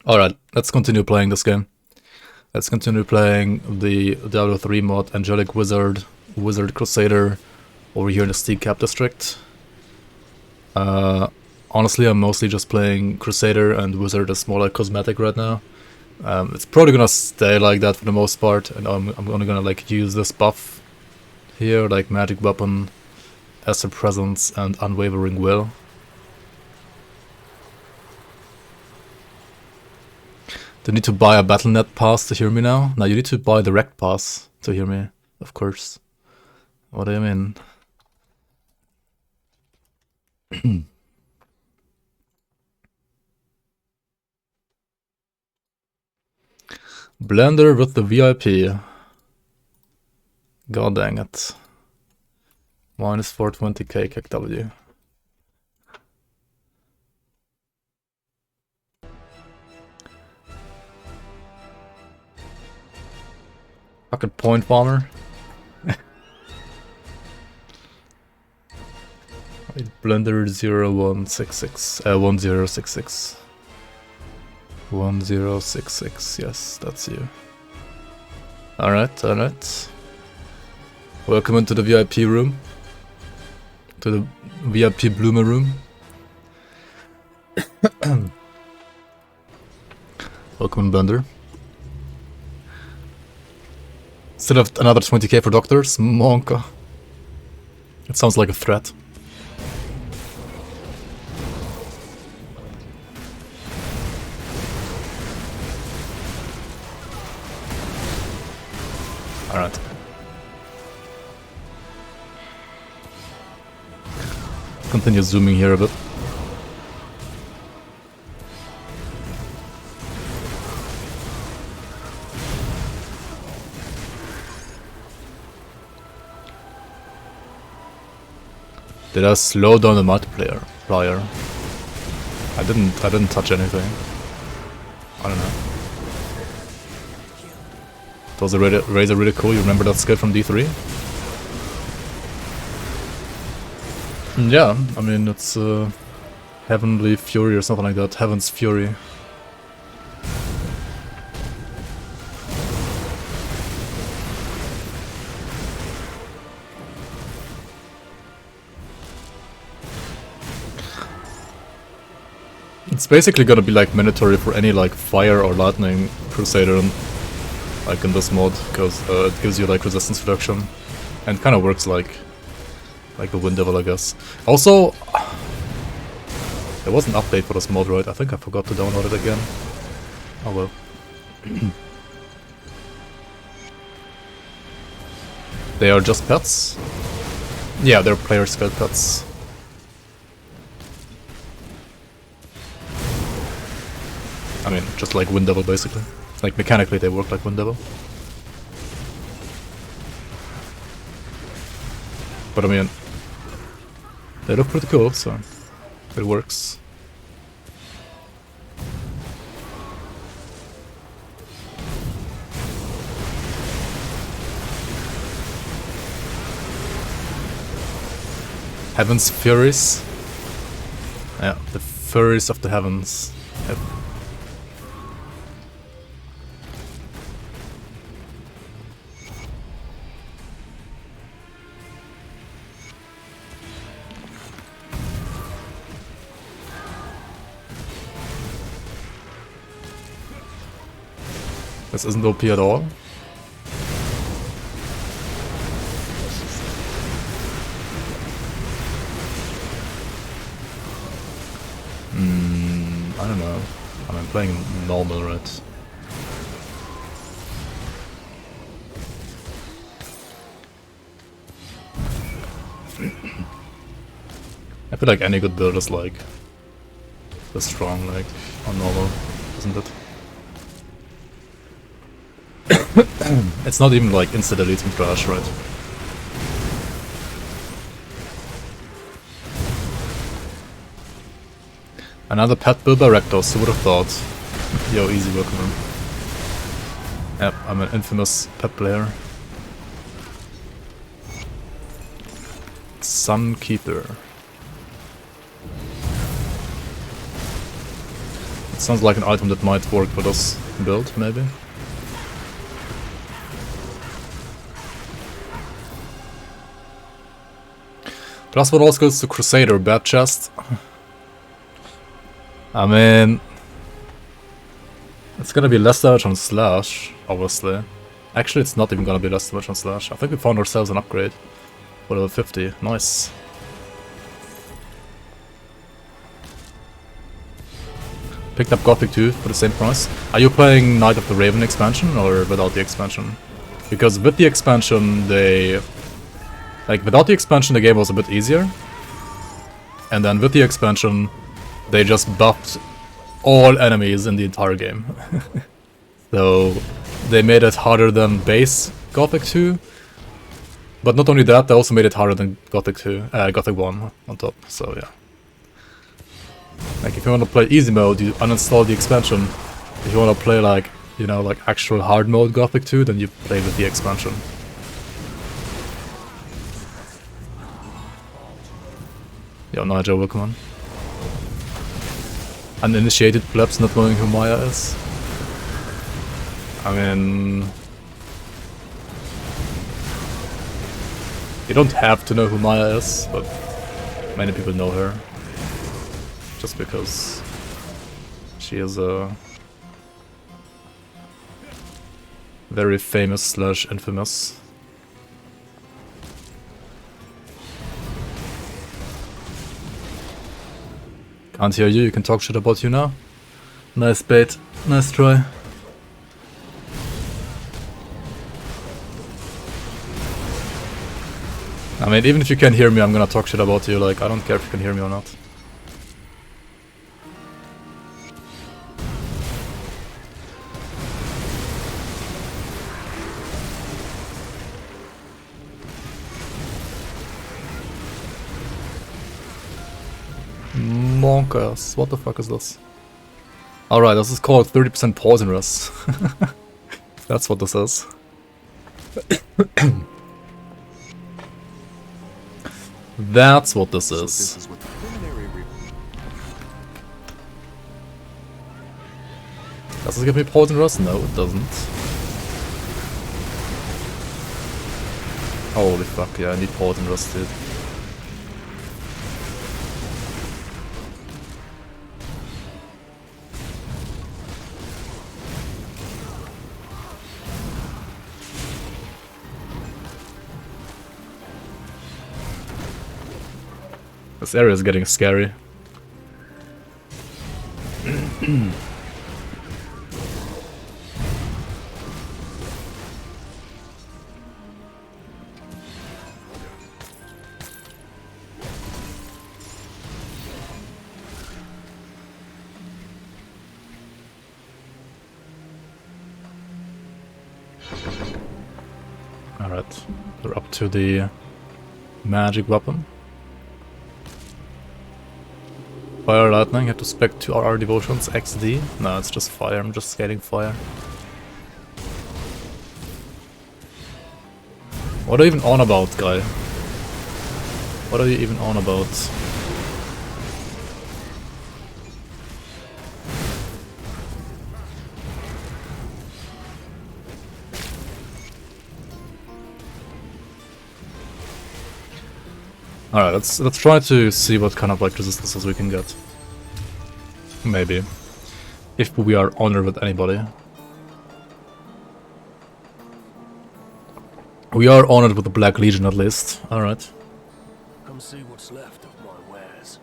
Alright, let's continue playing this game. Let's continue playing the Diablo 3 mod Angelic Wizard, Wizard Crusader over here in the Steep Cap District. Honestly, I'm mostly just playing Crusader, and Wizard is more like cosmetic right now. It's probably gonna stay like that for the most part, and I'm only gonna like use this buff here, like Magic Weapon, Acid Presence, and Unwavering Will. Do you need to buy a Battle.net pass to hear me now? No, you need to buy the Rect pass to hear me, of course. What do you mean? Blender with the VIP. God dang it. Minus 420k KW. Fucking point farmer. Blender 0166. 1066. 1066, yes, that's you. Alright, alright. Welcome into the VIP room. To the VIP Bloomer room. Welcome, Blender. Still have another 20k for doctors? Monka. It sounds like a threat. Alright. Continue zooming here a bit. Did I slow down the multiplayer? I didn't touch anything. I don't know. It was a Razor really cool. You remember that skill from D3? Yeah, I mean it's Heavenly Fury or something like that. Heaven's Fury. It's basically gonna be like mandatory for any like fire or lightning crusader like in this mod, because it gives you like resistance reduction and kind of works like a wind devil, I guess. Also, there was an update for this mod, right? I think I forgot to download it again. Oh well. They are just pets? Yeah, they're player scale pets. I mean, just like Wind Devil, basically. Like, mechanically they work like Wind Devil. But I mean, they look pretty cool, so it works. Heaven's Furies? Yeah, the Furies of the Heavens. Yep. This isn't OP at all. I don't know. I'm playing normal, right? I feel like any good build is like this strong, like on normal, isn't it? It's not even like insta-deleting trash, right? Another pet build by Rectos, who would have thought? Yo, easy work, man. Yep, I'm an infamous pet player. Sun Keeper. It sounds like an item that might work for this build, maybe. Plus what also goes to Crusader, bad chest. I mean... It's gonna be less damage on Slash, obviously. Actually, it's not even gonna be less damage on Slash. I think we found ourselves an upgrade. For level 50. Nice. Picked up Gothic 2 for the same price. Are you playing Night of the Raven expansion or without the expansion? Because with the expansion, they... Like, without the expansion, the game was a bit easier. And then with the expansion, they just buffed all enemies in the entire game. So, they made it harder than base Gothic 2. But not only that, they also made it harder than Gothic 1 on top, so yeah. Like, if you want to play easy mode, you uninstall the expansion. If you want to play, like, you know, like actual hard mode Gothic 2, then you play with the expansion. Yo, Nigel, welcome on. Uninitiated plebs not knowing who Maya is. I mean... You don't have to know who Maya is, but many people know her. Just because she is a very famous / infamous. Can't hear you, you can talk shit about you now. Nice bait, nice try. I mean, even if you can't hear me, I'm gonna talk shit about you, like, I don't care if you can hear me or not. Monkers, what the fuck is this? Alright, this is called 30% poison rest. That's what this is. That's what this is. Does this give me poison rust? No, it doesn't. Holy fuck, yeah, I need poison rust, dude. This area is getting scary. Alright, we're up to the magic weapon. Fire, lightning, have to spec 2 RR devotions, XD. No, it's just fire, I'm just scaling fire. What are you even on about, guy? What are you even on about? Alright, let's try to see what kind of like resistances we can get. Maybe. If we are honored with anybody. We are honored with the Black Legion at least. Alright. Come see what's left of my wares.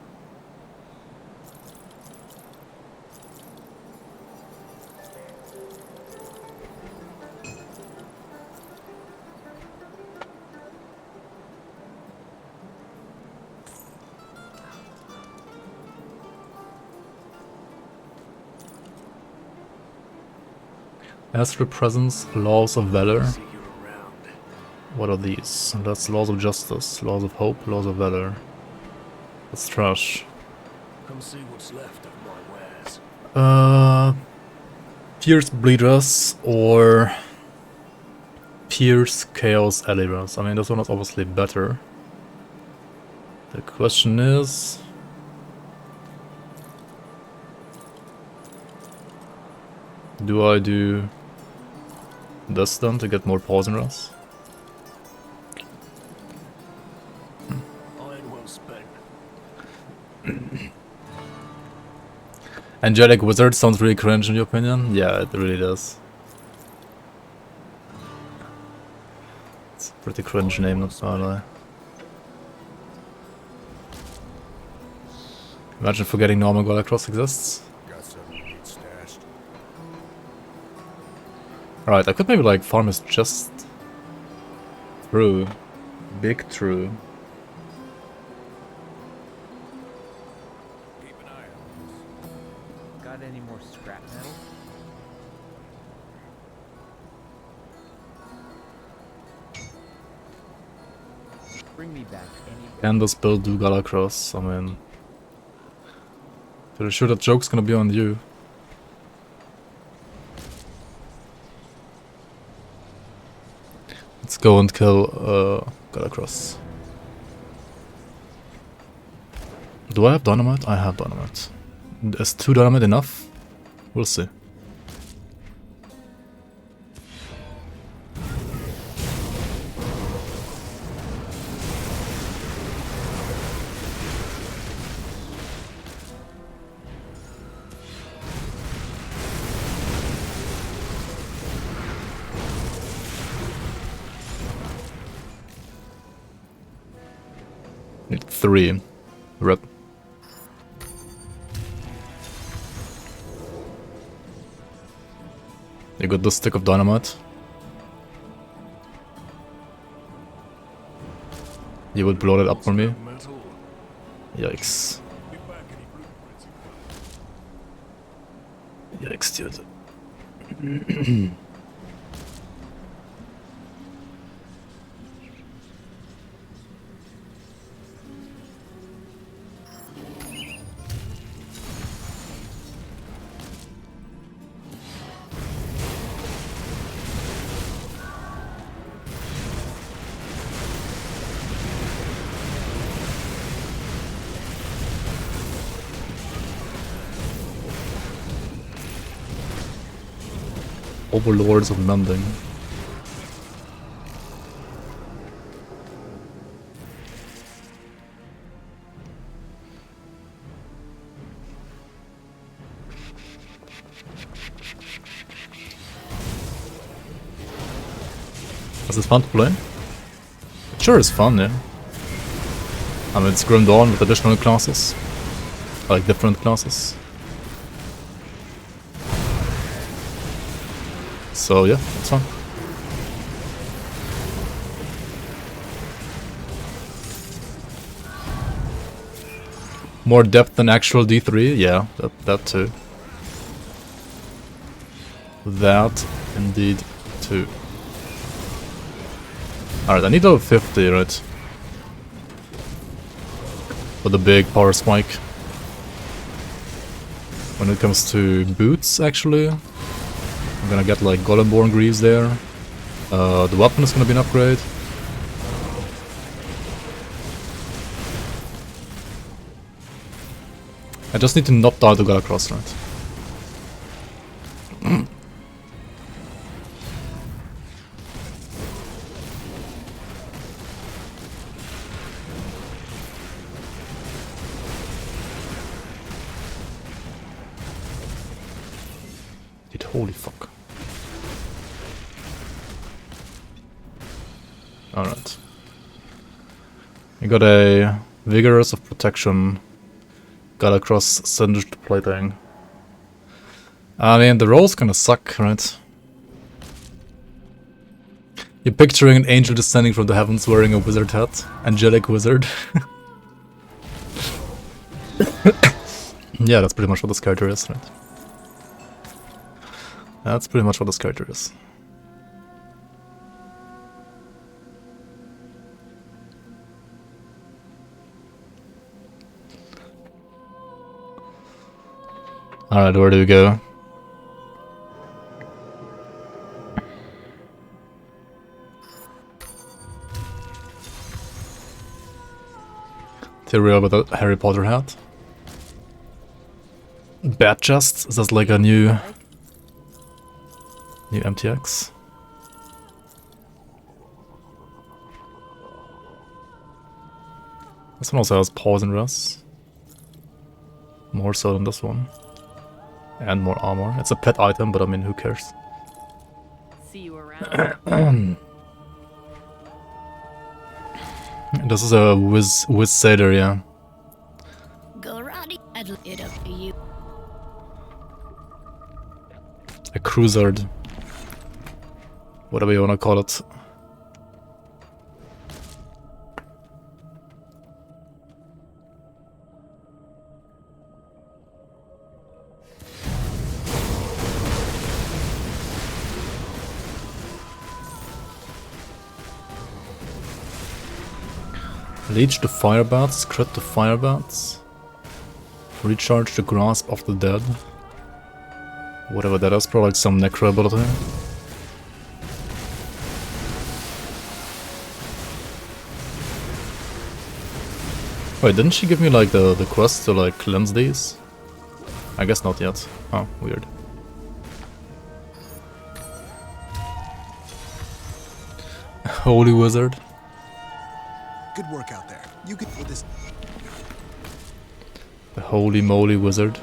Astral Presence, Laws of Valor. What are these? That's Laws of Justice, Laws of Hope, Laws of Valor. That's trash. Come see what's left of my wares. Pierce Bleeders or Pierce Chaos Alliras. I mean, this one is obviously better. The question is... Do I do this then to get more poison rush? Iron well spent. Angelic Wizard sounds really cringe in your opinion? Yeah, it really does. It's a pretty cringe name, not gonna lie. Imagine forgetting normal Galacross exists. Got something to get stashed. Alright, I could maybe like farm his chest. True. Big true. Keep an eye on Got any more scrap metal? Bring me back any. Can this build do Galacross? I mean, pretty sure that joke's gonna be on you. Let's go and kill Galacross. Do I have dynamite? I have dynamite. Is 2 dynamite enough? We'll see. Need 3 red. You got this stick of dynamite. You would blow it up for me. metal. Yikes. Get back any blueprints you got. Yikes, dude. Overlords of Mending. Is this fun to play? It sure is fun, yeah. I mean, it's Grim Dawn with additional classes. Like different classes. So yeah, it's fun. More depth than actual D3? Yeah, that too. That indeed too. Alright, I need level 50, right? For the big power spike. When it comes to boots, actually, I'm gonna get like Golemborn Greaves there. The weapon is gonna be an upgrade. I just need to not die to Galacross, right? Dude, holy fuck. Alright. We got a Vigorous of Protection. Galacross Singed Plating. I mean, the rolls kinda suck, right? You're picturing an angel descending from the heavens wearing a wizard hat. Angelic wizard. Yeah, that's pretty much what this character is, right? That's pretty much what this character is. Alright, where do we go? Theory about the Harry Potter hat. Bat chest? Is that like a new New MTX. This one also has poison rest. More so than this one. And more armor. It's a pet item, but I mean, who cares? See you around. This is a Crusader, yeah. Golrati, I'd leave it up to you. A Crusader. Whatever you wanna call it. Leech the fire bats, crit the fire bats. Recharge the grasp of the dead. Whatever that is, probably like some necro ability. Wait, didn't she give me like the quest to like cleanse these? I guess not yet. Oh, weird. Holy wizard. Good work out there. You could with this. The holy moly wizard.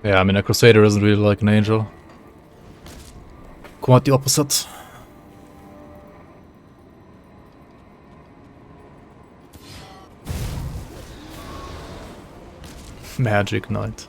Yeah, I mean, a Crusader isn't really like an angel. Quite the opposite. Magic Knight.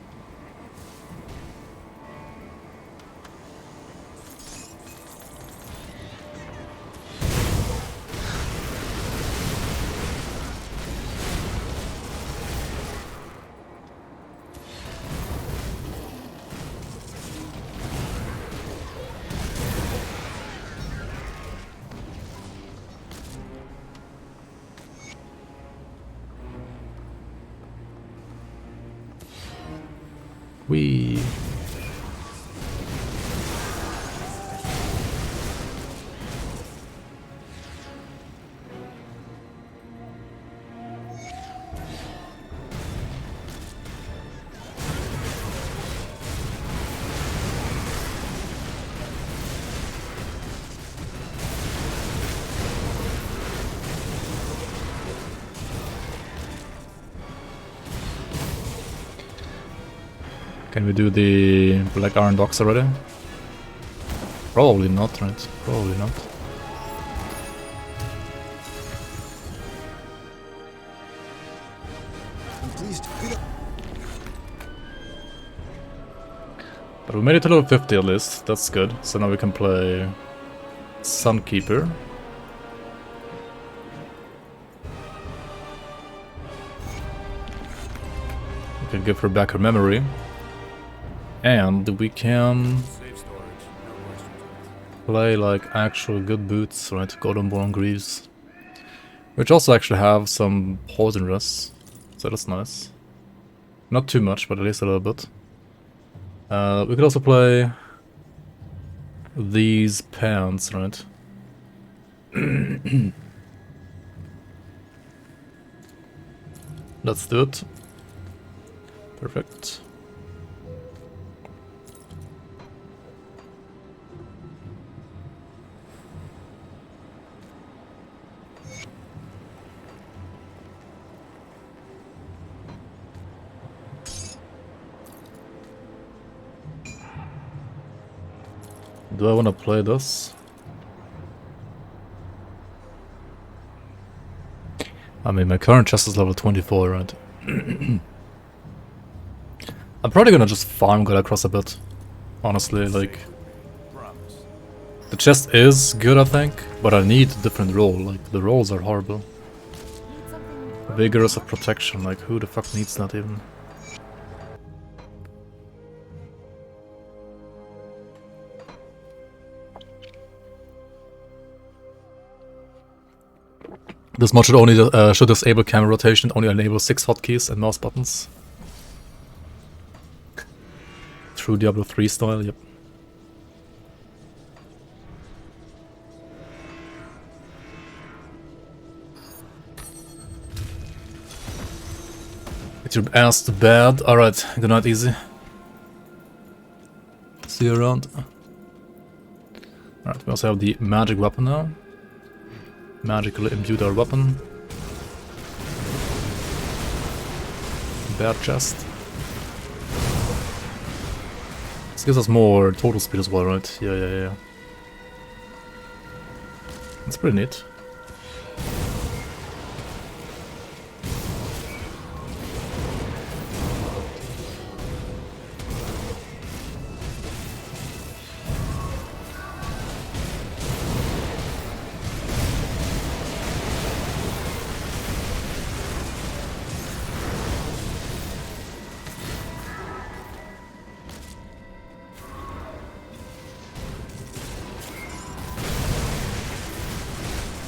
Wee. Can we do the Black Iron Docks already? Probably not, right? Probably not. I'm pleased. Good. But we made it to level 50 at least, that's good. So now we can play Sunkeeper. We can give her back her memory. And we can play like actual good boots, right? Goldenborn Greaves. Which also actually have some poison rests. So that's nice. Not too much, but at least a little bit. We could also play these pants, right? Let's do it. Perfect. Do I want to play this? I mean, my current chest is level 24, right? I'm probably gonna just farm God across a bit. Honestly, like... The chest is good, I think, but I need a different role. Like, the rolls are horrible. Vigorous of protection, like, who the fuck needs that even? This mod should only should disable camera rotation, only enable 6 hotkeys and mouse buttons. True Diablo 3 style, yep. Get your ass to bed. Alright, good night, easy. See you around. Alright, we also have the magic weapon now. Magically imbued our weapon. Bear chest. This gives us more total speed as well, right? Yeah. That's pretty neat.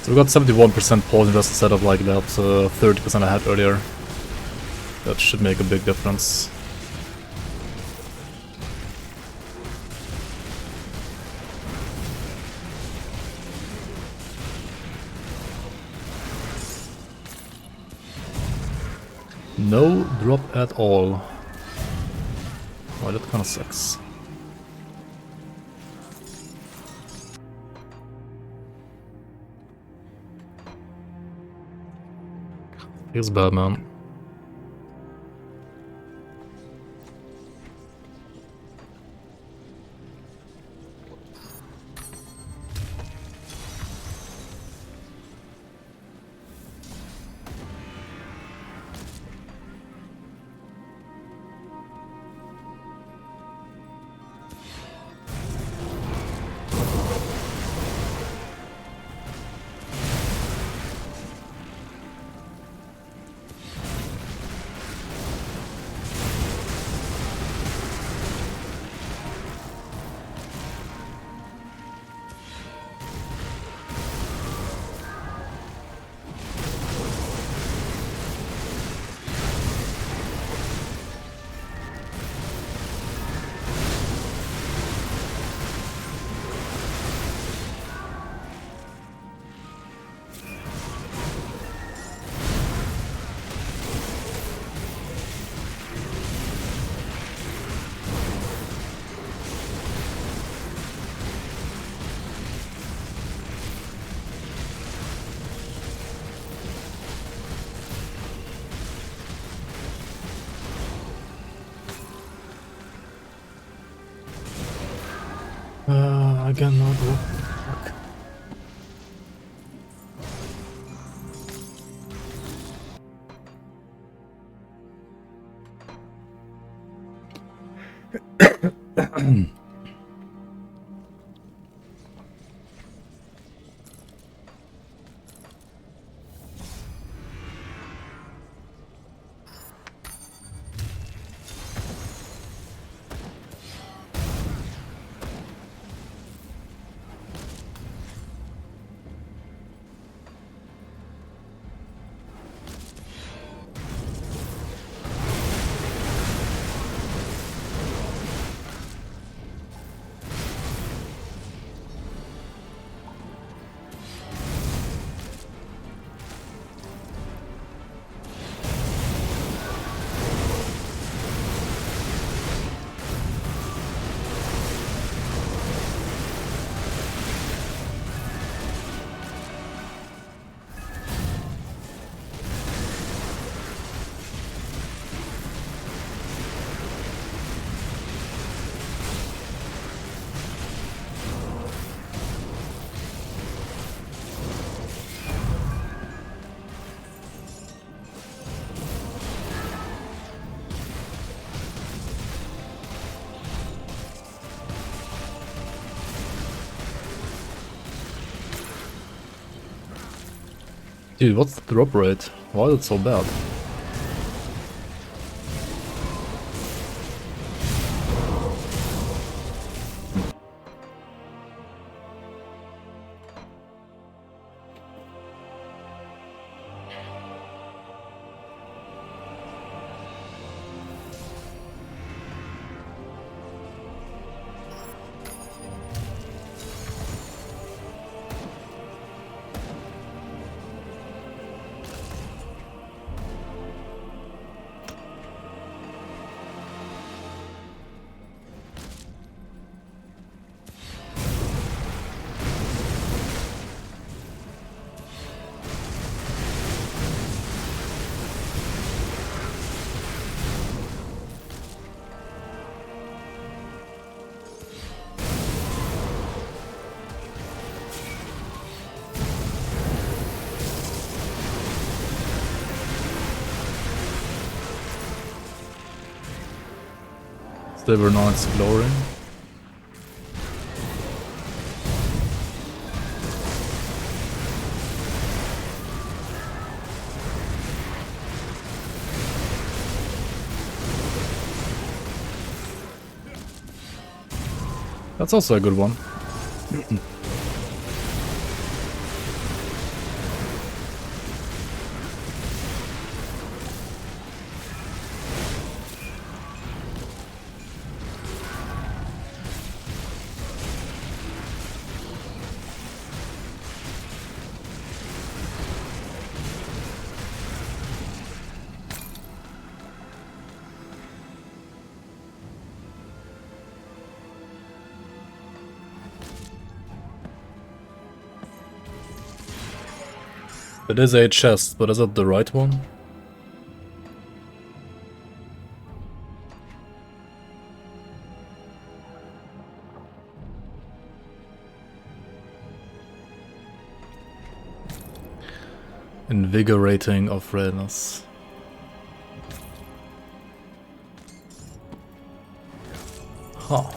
So we got 71% poison just instead of like that 30% I had earlier. That should make a big difference. No drop at all. Well, that kinda sucks. Feels bad, man. Again, no drop. Fuck. Dude, what's the drop rate? Why is it so bad? They were not exploring. That's also a good one. It is a chest, but is it the right one? Invigorating of readiness. Huh.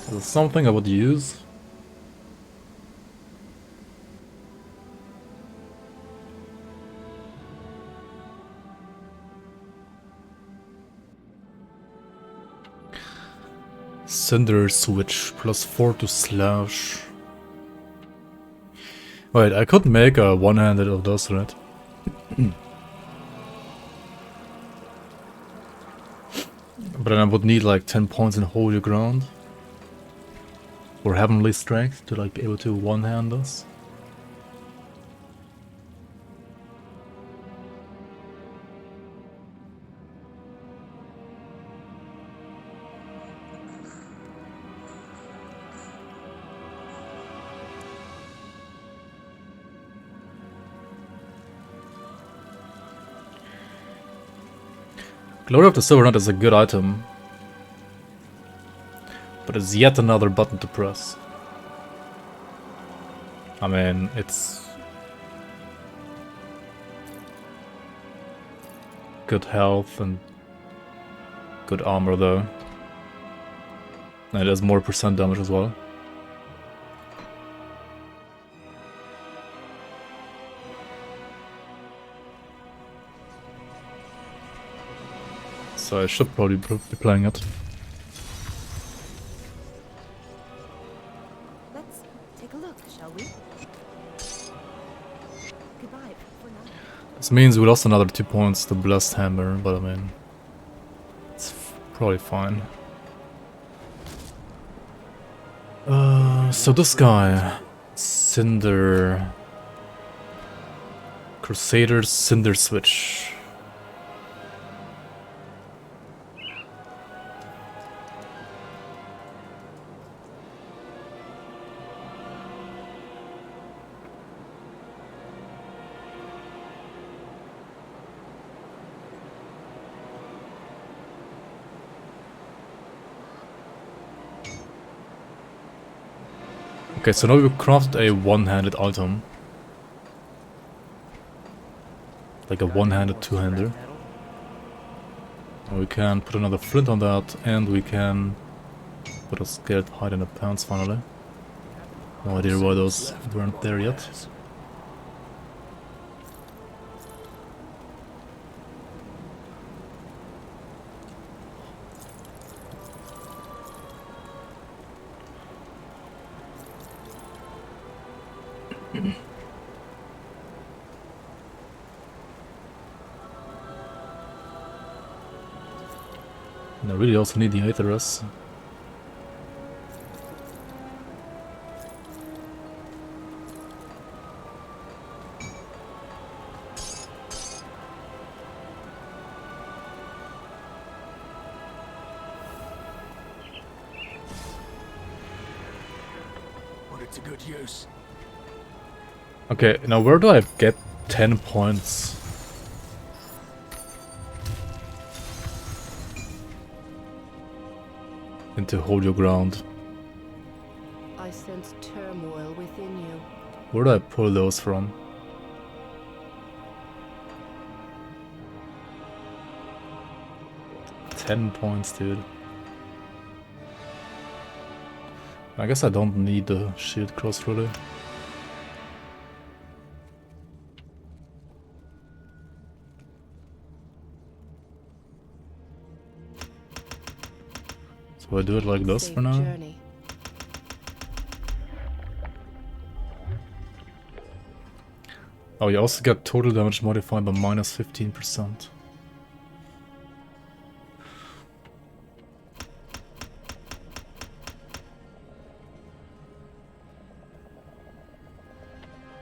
Is it something I would use? Cinder switch, +4 to slash. Wait, I could make a one-handed of those, right? But then I would need like 10 points in holy ground. Or heavenly strength to like be able to one-hand this. Glory of the Silver Knight is a good item, but it's yet another button to press. I mean, it's good health and good armor though. And it does more percent damage as well. So I should probably be playing it. Let's take a look, shall we? Goodbye for now. This means we lost another 2 points to Blessed Hammer, but I mean, it's probably fine. So this guy, Cinder, Crusader Cinder Switch. Okay, so now we've crafted a one-handed item. Like a one-handed two-hander. We can put another flint on that, and we can put a scared hide in the pants finally. No idea why those weren't there yet. And I really also need the Aetherus. Put it to good use. Okay, now where do I get 10 points? and to hold your ground. I sense turmoil within you. Where do I pull those from? $10 points, dude. I guess I don't need the shield cross really. So I do it like this Safe for now. journey. Oh, you also get total damage modified by minus 15%.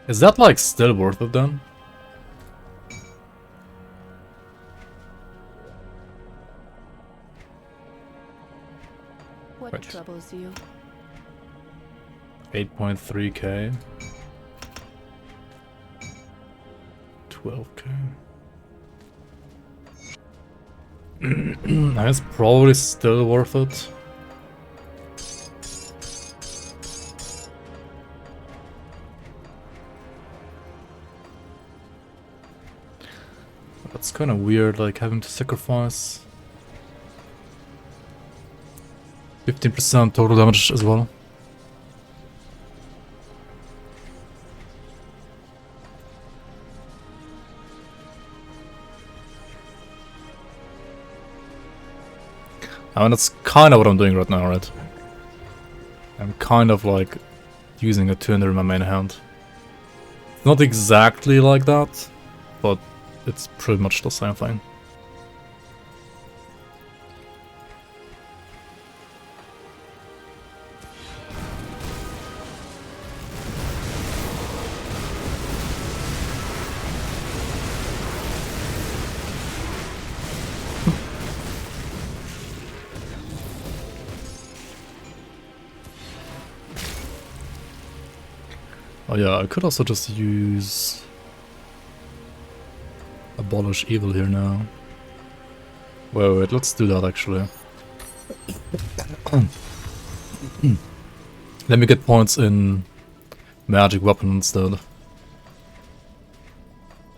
Is that like still worth it then? What Right. troubles you? 8.3k. 12k. That's probably still worth it. That's kind of weird, like having to sacrifice 15% total damage as well. I mean, that's kind of what I'm doing right now, right? I'm kind of like using a tuner in my main hand. It's not exactly like that, but it's pretty much the same thing. Oh yeah, I could also just use Abolish Evil here now. Wait, let's do that actually. Let me get points in magic weapon instead.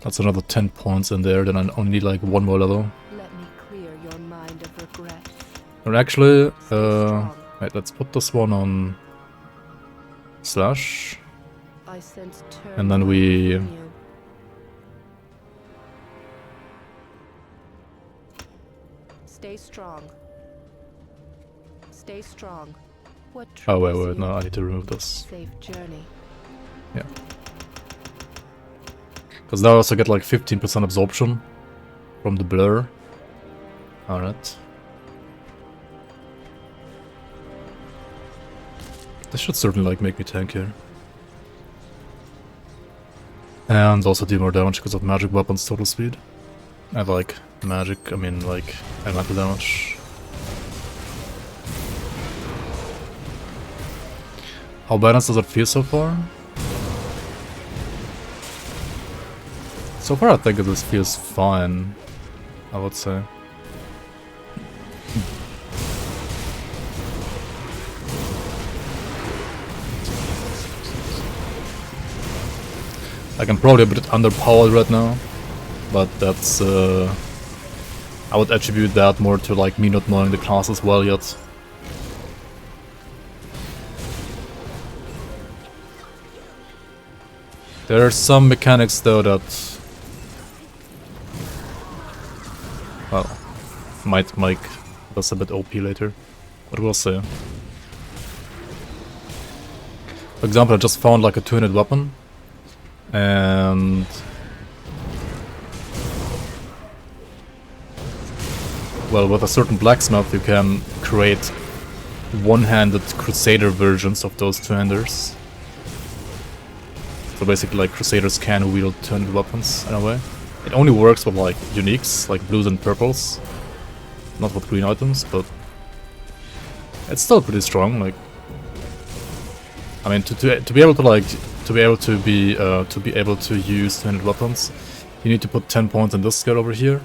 That's another 10 points in there, then I only need like one more level. Let me clear your mind of regret. And actually, wait, let's put this one on slash. I sense And then turmoil we- within you. Stay strong. Stay strong. What Oh troubles wait, you? no, I need to remove this. Safe journey. Because now I also get like 15% absorption from the blur. Alright. This should certainly like make me tank here. And also do more damage because of magic weapons total speed. I like magic, I mean like elemental damage. How balanced does it feel so far? So far I think this feels fine, I would say. Like, I'm probably a bit underpowered right now, but that's I would attribute that more to like me not knowing the class as well yet. There are some mechanics though that, well, might make us a bit OP later, but we'll see. For example, I just found like a two-handed weapon, and well, with a certain blacksmith you can create one-handed Crusader versions of those two-handers. So basically like Crusaders can wield two-handed weapons in a way. It only works with like uniques, like blues and purples, not with green items, but it's still pretty strong. Like, I mean, to be able to like be able to use two-handed weapons, you need to put 10 points in this skill over here,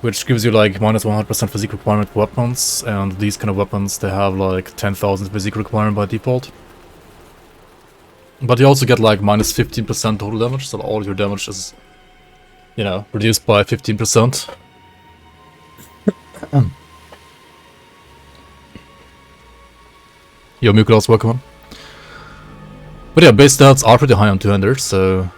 which gives you like minus 100% physique requirement for weapons, and these kind of weapons, they have like 10,000 physique requirement by default. But you also get like minus 15% total damage, so all your damage is, you know, reduced by 15%. Yo, Mukulas, welcome on. But yeah, base stats are pretty high on two-handers, so...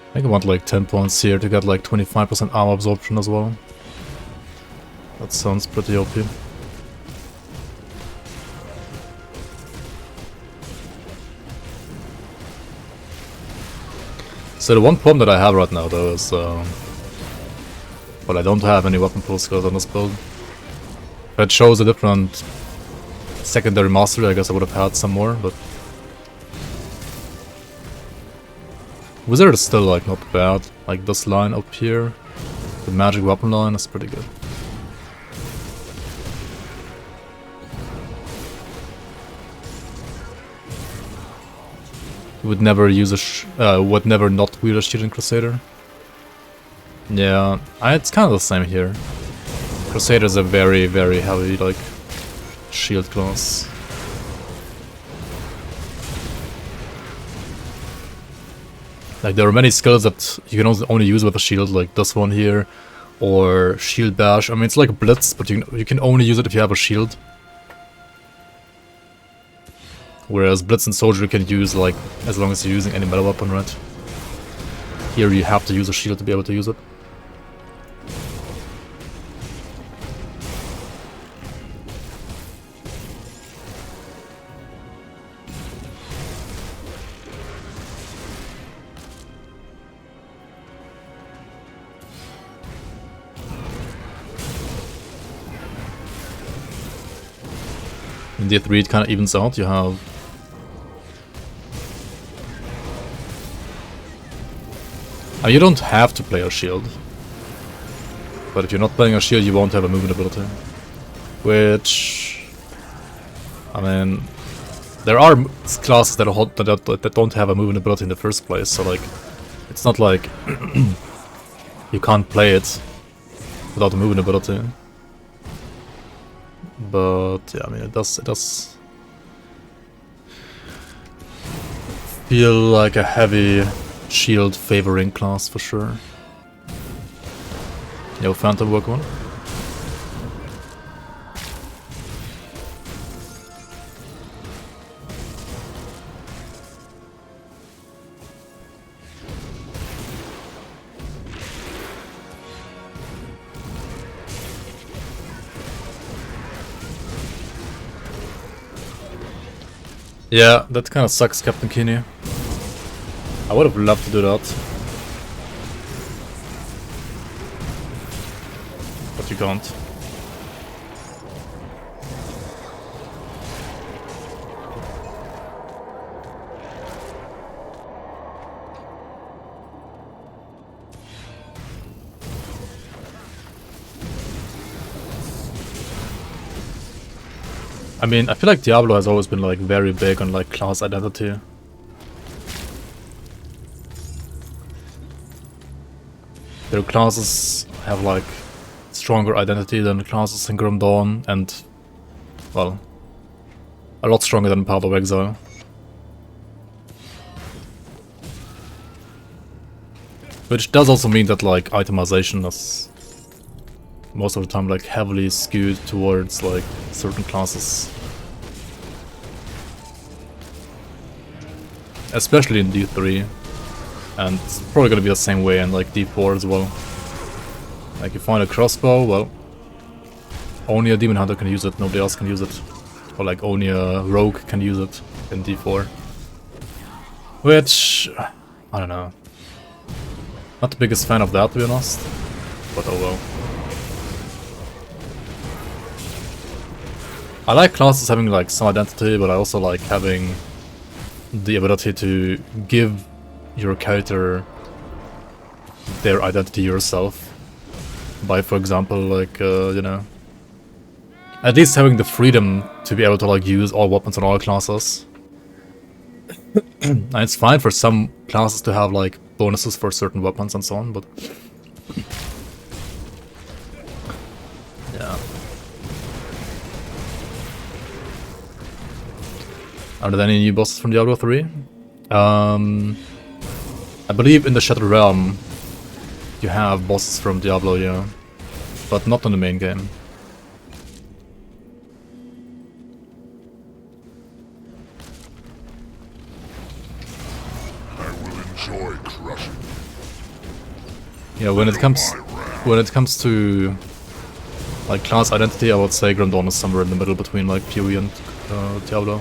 I think I want like 10 points here to get like 25% armor absorption as well. That sounds pretty OP. So the one problem that I have right now though is, well, I don't have any weapon pool skills on this build. If it shows a different secondary mastery, I guess I would have had some more, but... Wizard is still like not bad, like this line up here, the magic weapon line is pretty good. Would never use a would never not wield a shield in Crusader. Yeah, it's kind of the same here. Crusader is a very, very heavy like shield class. Like there are many skills that you can only use with a shield, like this one here, or shield bash. I mean, it's like a blitz, but you can only use it if you have a shield. Whereas Blitz and Soldier you can use like as long as you're using any metal weapon, right? Here you have to use a shield to be able to use it. In the 3 it kind of evens out. You have you don't have to play a shield, but if you're not playing a shield you won't have a movement ability. Which, I mean, there are classes that don't have a movement ability in the first place, so like, it's not like you can't play it without a movement ability. But yeah, I mean, it does feel like a heavy shield favoring class for sure. Yo, Phantom, work one. Yeah, that kind of sucks, Captain Keeney. I would have loved to do that. But you can't. I mean, I feel like Diablo has always been like very big on like class identity. Their classes have like stronger identity than classes in Grim Dawn, and well, a lot stronger than Path of Exile. Which does also mean that like itemization is most of the time like heavily skewed towards like certain classes. Especially in D3. And it's probably gonna be the same way in like D4 as well. Like you find a crossbow, well, only a demon hunter can use it, nobody else can use it. Or like only a rogue can use it in D4. Which, I don't know. Not the biggest fan of that, to be honest. But oh well. I like classes having like some identity, but I also like having the ability to give your character their identity yourself. By, for example, like, you know, at least having the freedom to be able to like use all weapons on all classes. And it's fine for some classes to have like bonuses for certain weapons and so on, but yeah. Are there any new bosses from Diablo 3? I believe in the Shattered Realm you have bosses from Diablo, yeah, but not in the main game. Enjoy crushing. Yeah, when it comes to like class identity, I would say Grim Dawn is somewhere in the middle between like PoE and Diablo.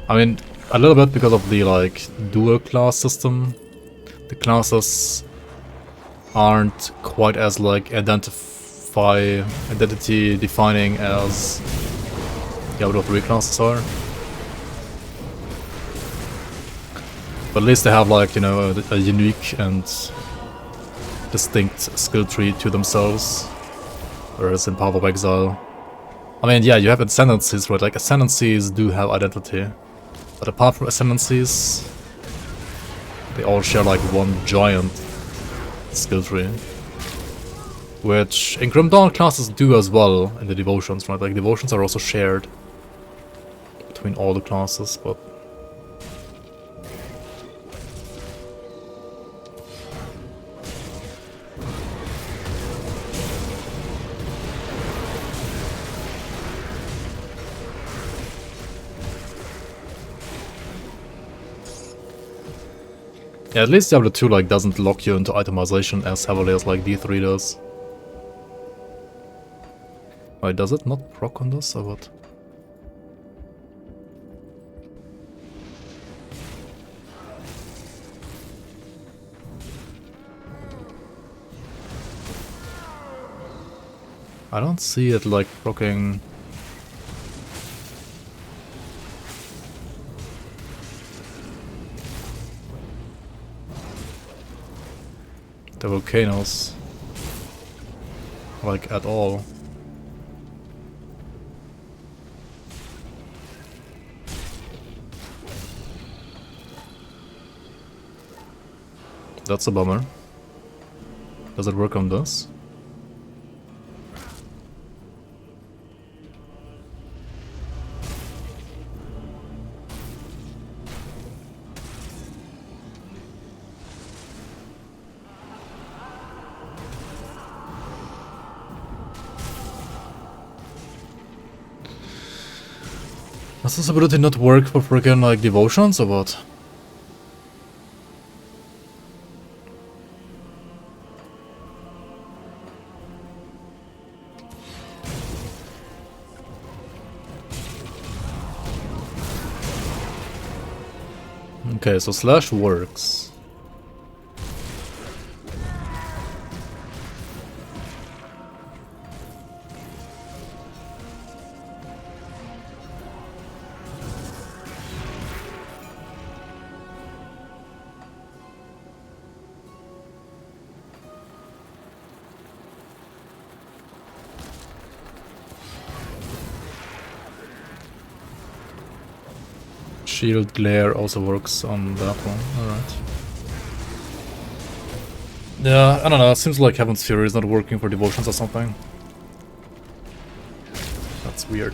I mean, a little bit because of the like dual class system. The classes aren't quite as like identity defining as Diablo 3 classes are. But at least they have like, you know, a unique and distinct skill tree to themselves. Whereas in Path of Exile, I mean, yeah, you have ascendancies, right? Like ascendancies do have identity. But apart from ascendancies, they all share like one giant skill tree. Which in Grim Dawn classes do as well in the devotions, right? Like devotions are also shared between all the classes, but yeah, at least Diablo 2 like doesn't lock you into itemization as heavily as like D3 does. Wait, does it not proc on this or what? I don't see it like proccing. The volcanoes, like at all. That's a bummer. Does it work on this? Does this ability not work for freaking like devotions or what? Okay, so slash works. Shield glare also works on that one, alright. Yeah, I don't know, it seems like Heaven's Fury is not working for devotions or something. That's weird.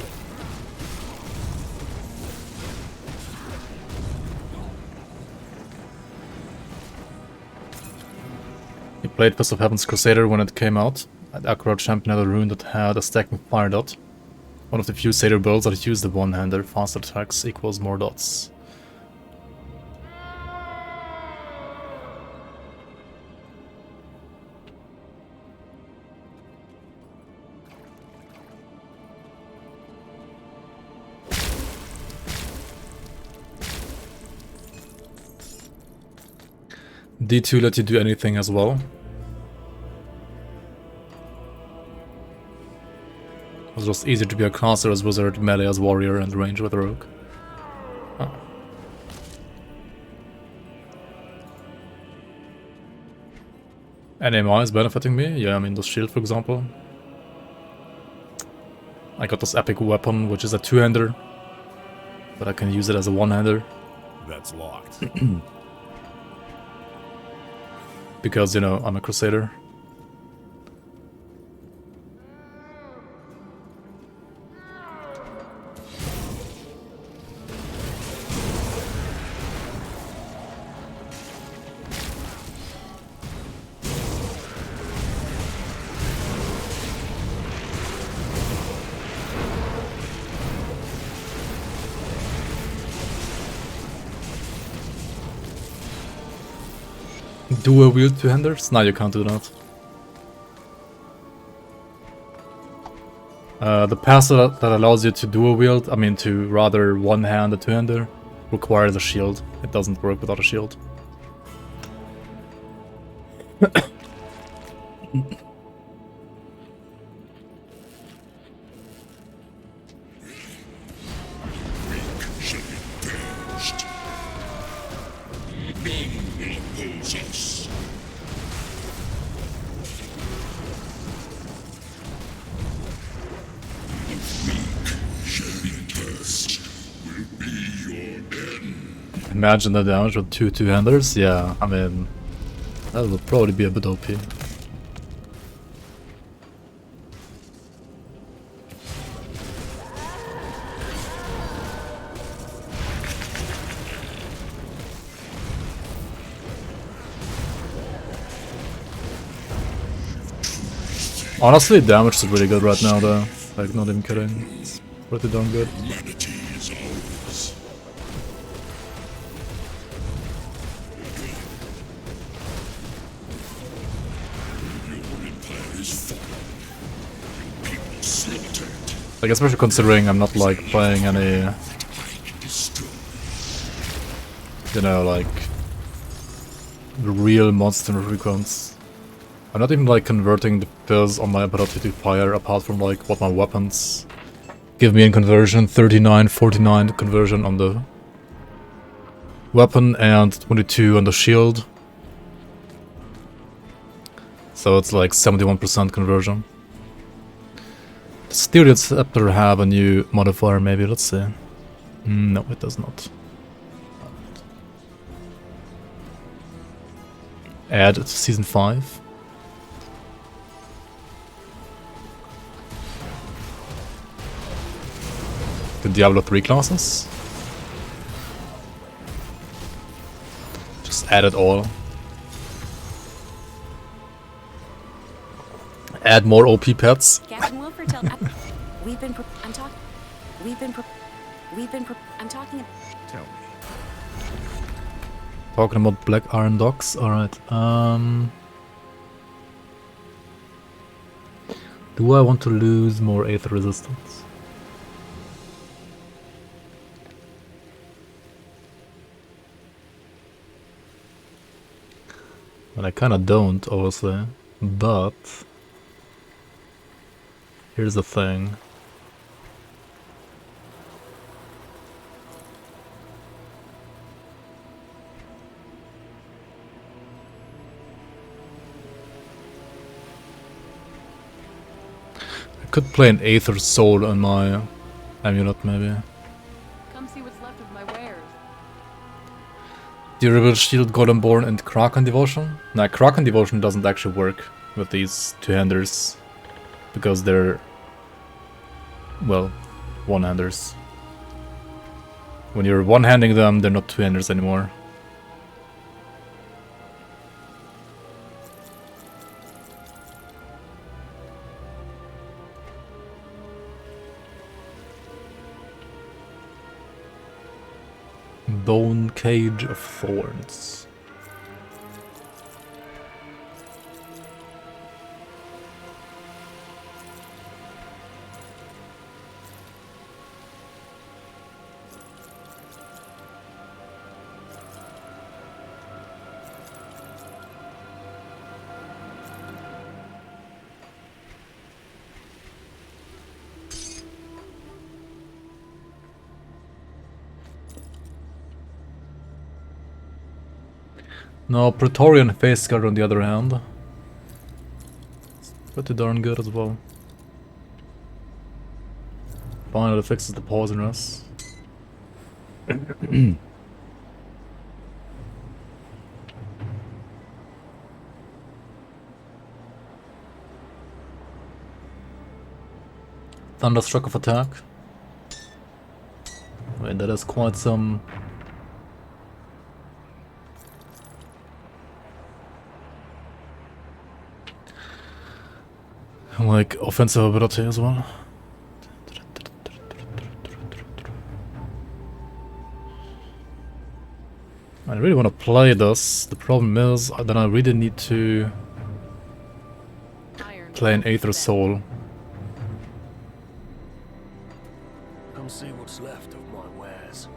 He played Fist of Heaven's Crusader when it came out. I'd accurate champion had a rune that had a stacking fire dot. One of the few Satyr builds that used the one-hander, faster attacks equals more dots. D2 let you do anything as well. It was just easier to be a caster as wizard, melee as warrior, and range with rogue. Oh. NMI is benefiting me? Yeah, I mean, the shield, for example. I got this epic weapon, which is a two-hander, but I can use it as a one-hander. That's locked. Because, you know, I'm a Crusader. Dual wield two-handers? No, you can't do that. The pass that allows you to dual wield, I mean to rather one-hand a two-hander, requires a shield. It doesn't work without a shield. Imagine the damage with two two-handers? Yeah, I mean, that would probably be a bit OP. Honestly, damage is really good right now though. Like, not even kidding. It's pretty darn good. Like, especially considering I'm not like playing any, you know, like real monster frequencies. I'm not even like converting the fizz on my ability to fire apart from like what my weapons give me in conversion. 39, 49 conversion on the weapon and 22 on the shield. So it's like 71% conversion. Does Styrian Scepter have a new modifier maybe? Let's see. No, it does not. Add to Season 5. The Diablo 3 classes. Just add it all. Add more OP pets. Captain Wilford, we've been. I'm talking. I'm talking. Tell me. Talking about Black Iron Docks. Alright. Do I want to lose more Aether resistance? Well, I kinda don't, obviously. But here's the thing. I could play an Aether Soul on my amulet, maybe. Come see what's left of my wares. Durable Shield, Golemborn, and Kraken Devotion? Nah, Kraken Devotion doesn't actually work with these two-handers. Because they're, well, one-handers. When you're one-handing them, they're not two-handers anymore. Bone Cage of Thorns. No, Praetorian Face Guard on the other hand. pretty darn good as well. Finally fixes the poisonous. Thunderstruck of attack. Wait, that is quite some... like offensive ability as well. I really want to play this. The problem is that I really need to Iron play an will Aether set. Soul. Come see what's left of my wares.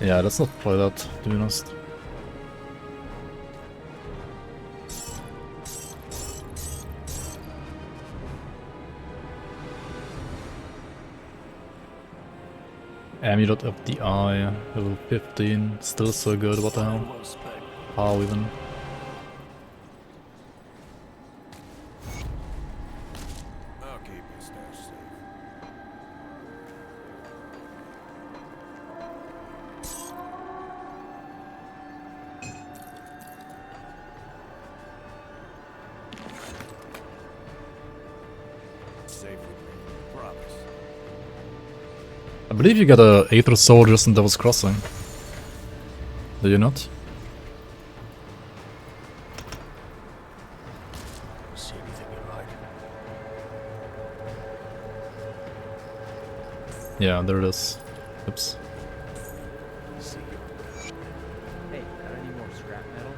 Yeah, let's not play that, to be honest. Amulet of the Eye, level 15, still so good, what the hell? Well spent. How even? I'll keep your stash safe. Safe with me, promise. I believe you got a Aether Soul just in Devil's Crossing. Do you not? See anything you like? Yeah, there it is. Oops. See you. Hey, got any more scrap metal?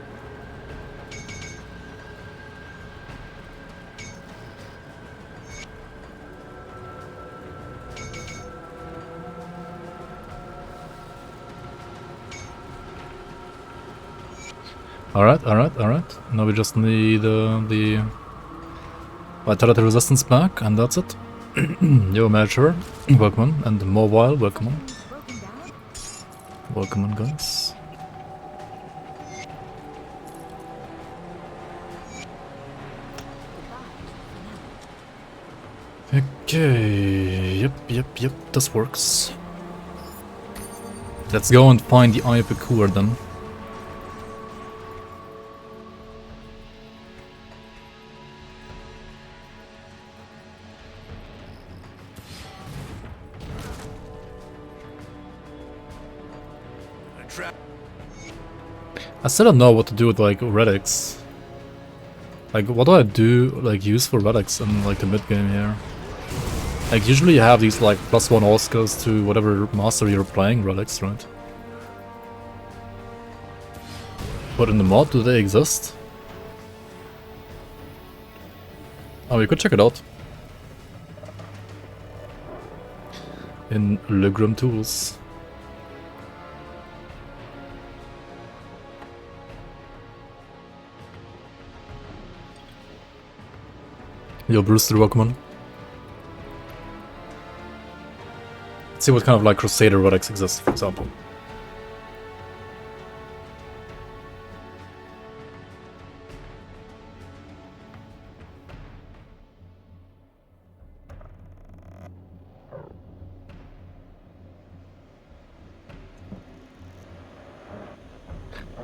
Alright. Now we just need the Vitality Resistance back, and that's it. Yo, Mature, welcome on, and Mobile, welcome on. Welcome on, guys. Okay, yep, this works. Let's go and find the Eye of Ekur then. A trap. I still don't know what to do with like relics. Like, what do I do, like, use for relics in like the mid game here? Like, usually you have these like +1 all skills to whatever master you're playing relics, right? But in the mod, do they exist? Oh, we could check it out. In grimtools. Yo, Brewster, welcome on. Let's see what kind of like Crusader relics exist, for example.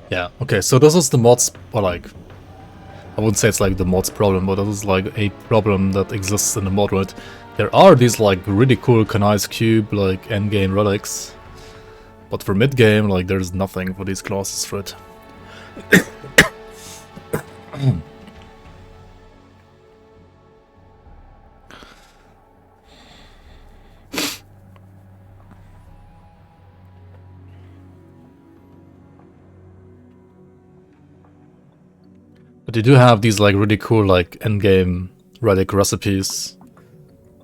Yeah, okay, so this is the mods, or like, I wouldn't say it's like the mod's problem, but this is like a problem that exists in the mod, right? There are these like really cool Kanai's Cube, like endgame relics. But for mid-game, like there's nothing for these classes for it. But you do have these like really cool like endgame relic recipes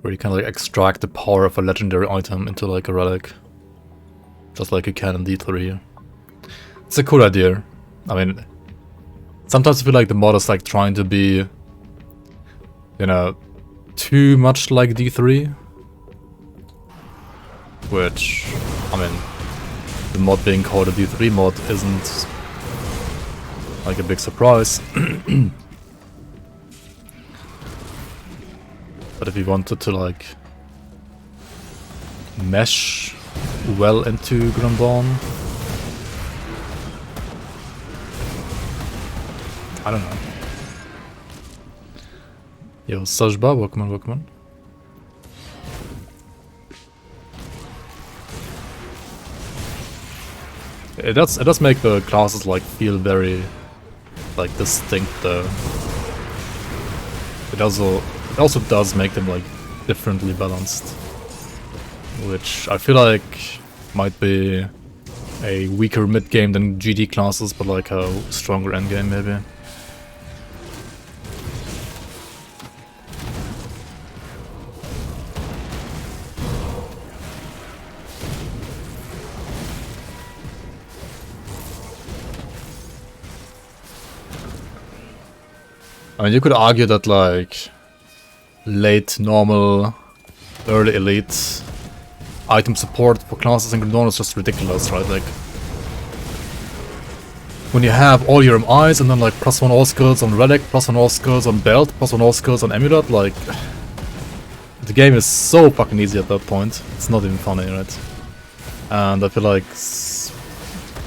where you can like extract the power of a legendary item into like a relic, just like you can in D3. It's a cool idea. I mean, sometimes I feel like the mod is like trying to be, you know, too much like D3, which, I mean, the mod being called a D3 mod isn't like a big surprise. But if you wanted to like mesh well into Grim Dawn, I don't know. Yo, Sajba, welcome on, welcome on. It does make the classes like feel very like distinct though. It also does make them like differently balanced, which I feel like might be a weaker mid game than GD classes, but like a stronger end game maybe. I mean, you could argue that like late normal, early elite item support for classes in Grim Dawn is just ridiculous, right? Like when you have all your MIs and then like +1 all skills on relic, +1 all skills on belt, +1 all skills on amulet, like the game is so fucking easy at that point. It's not even funny, right? And I feel like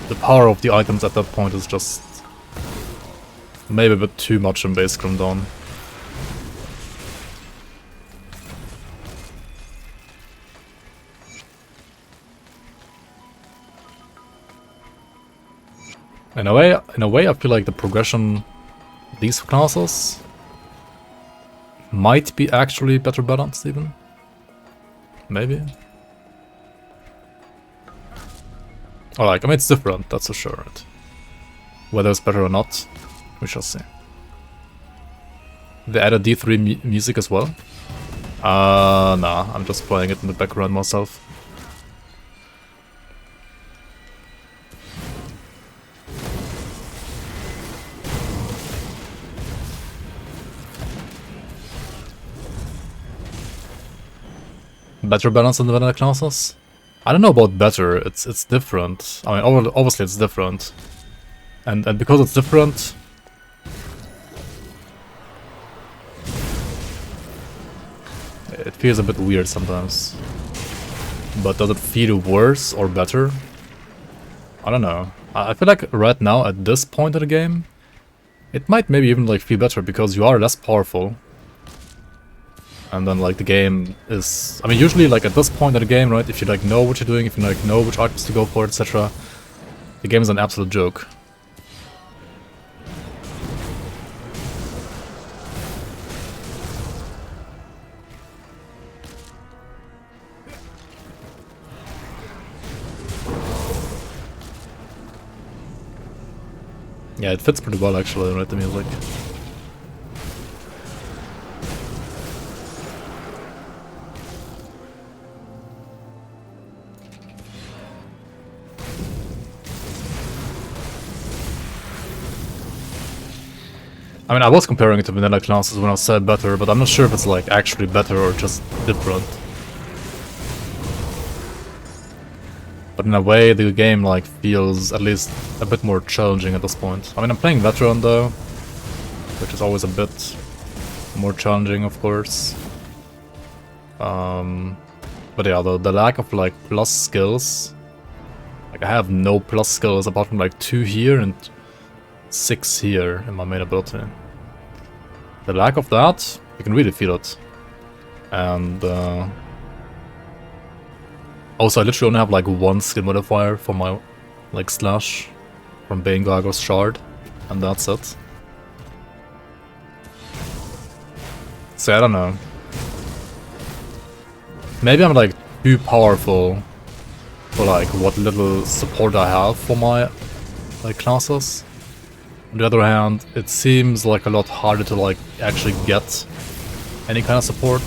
the power of the items at that point is just maybe a bit too much in base Grim Dawn. In a way, I feel like the progression of these classes might be actually better balanced even. Maybe. Or like, I mean, it's different, that's for sure. Right? Whether it's better or not, we shall see. They added D3 music as well? Nah, I'm just playing it in the background myself. Better balance than the vanilla classes? I don't know about better, it's different. I mean, obviously it's different. And because it's different, it feels a bit weird sometimes. But does it feel worse or better? I don't know. I feel like right now, at this point of the game, it might maybe even like feel better because you are less powerful. And then like the game is... I mean, usually like at this point of the game, right, if you like know what you're doing, if you like know which items to go for, etc., the game is an absolute joke. Yeah, it fits pretty well actually, right, the music. I mean, I was comparing it to vanilla classes when I said better, but I'm not sure if it's like actually better or just different. But in a way, the game like feels at least a bit more challenging at this point. I mean, I'm playing veteran though, which is always a bit more challenging, of course. But yeah, the lack of like plus skills. Like I have no plus skills apart from like 2 here and 6 here in my main ability. The lack of that, you can really feel it. And also I literally only have like 1 skill modifier for my like slash from Bane Gargoyle's Shard, and that's it. So I don't know. Maybe I'm like too powerful for like what little support I have for my like classes. On the other hand, it seems like a lot harder to like actually get any kind of support.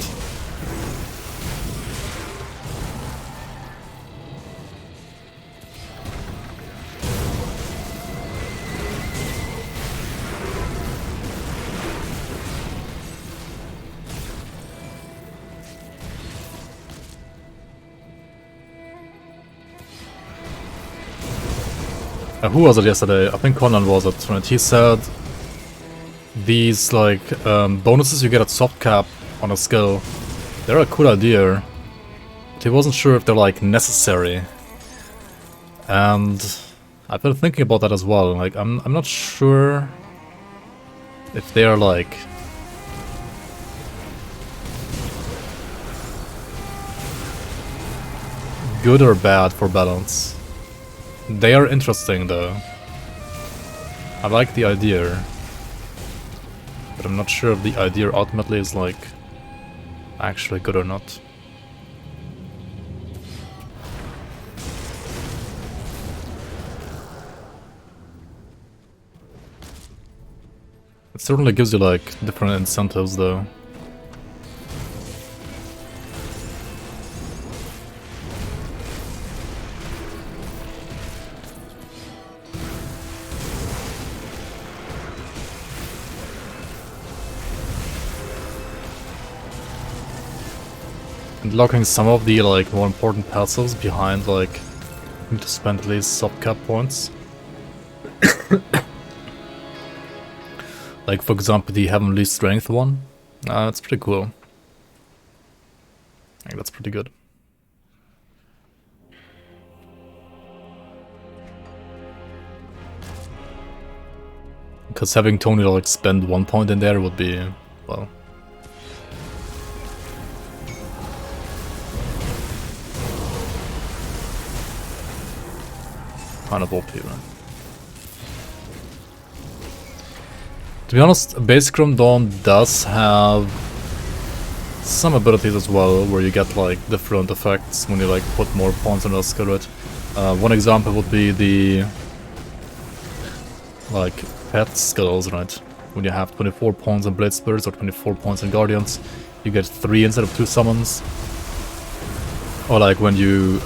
Who was it yesterday? I think Conan was it, right? He said these like bonuses you get at soft cap on a skill, they're a cool idea. But he wasn't sure if they're like necessary. And I've been thinking about that as well. Like I'm not sure if they are like good or bad for balance. They are interesting though. I like the idea. But I'm not sure if the idea ultimately is like actually good or not. It certainly gives you like different incentives though. And locking some of the like more important passives behind like you need to spend at least sub-cap points. Like for example the Heavenly Strength one. It's pretty cool. I think that's pretty good. Because having Tony like spend 1 point in there would be, well, kind of OP, right? To be honest, Basic Grim Dawn does have some abilities as well, where you get like different effects when you like put more points on a skill, right? One example would be the like pet skills, right? When you have 24 points on Blade Spirits or 24 points on Guardians, you get 3 instead of 2 summons. Or like when you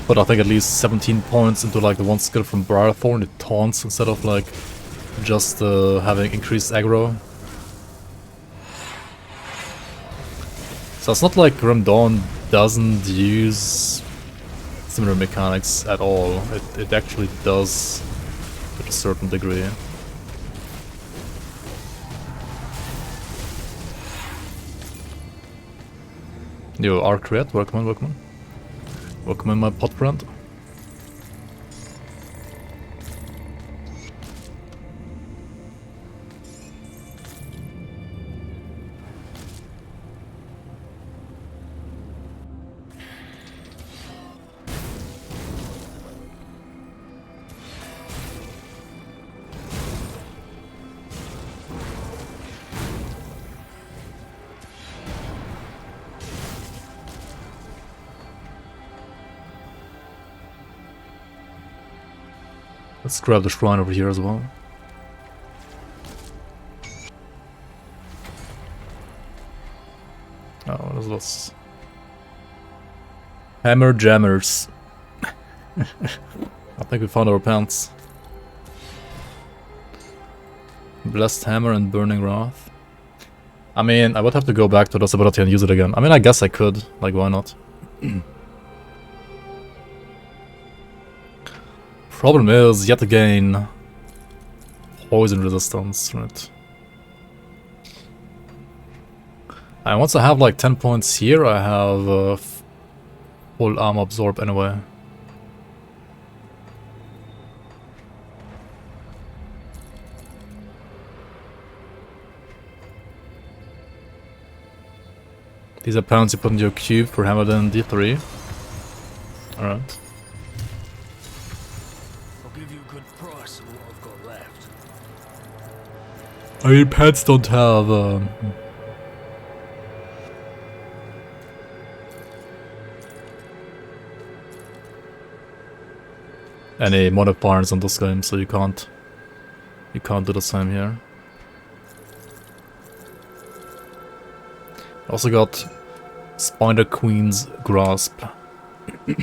put I think at least 17 points into like the one skill from Briarthorn, it taunts instead of like just having increased aggro. So it's not like Grim Dawn doesn't use similar mechanics at all. It actually does to a certain degree. Yo, Arcreate, welcome on, welcome on. Welcome in my pot friend. Let's grab the shrine over here as well. Oh, what is this? Hammer Jammers. I think we found our pants. Blessed Hammer and Burning Wrath. I mean, I would have to go back to this ability and use it again. I mean, I guess I could. Like, why not? Problem is, yet again, poison resistance, right? And once I have like 10 points here, I have full armor absorb anyway. These are pounds you put in your cube for Hammer and D3. Alright. Give you a good price for what I've got left. I mean, pets don't have any modifiers on this game, so you can't do the same here. Also got Spider Queen's Grasp. Put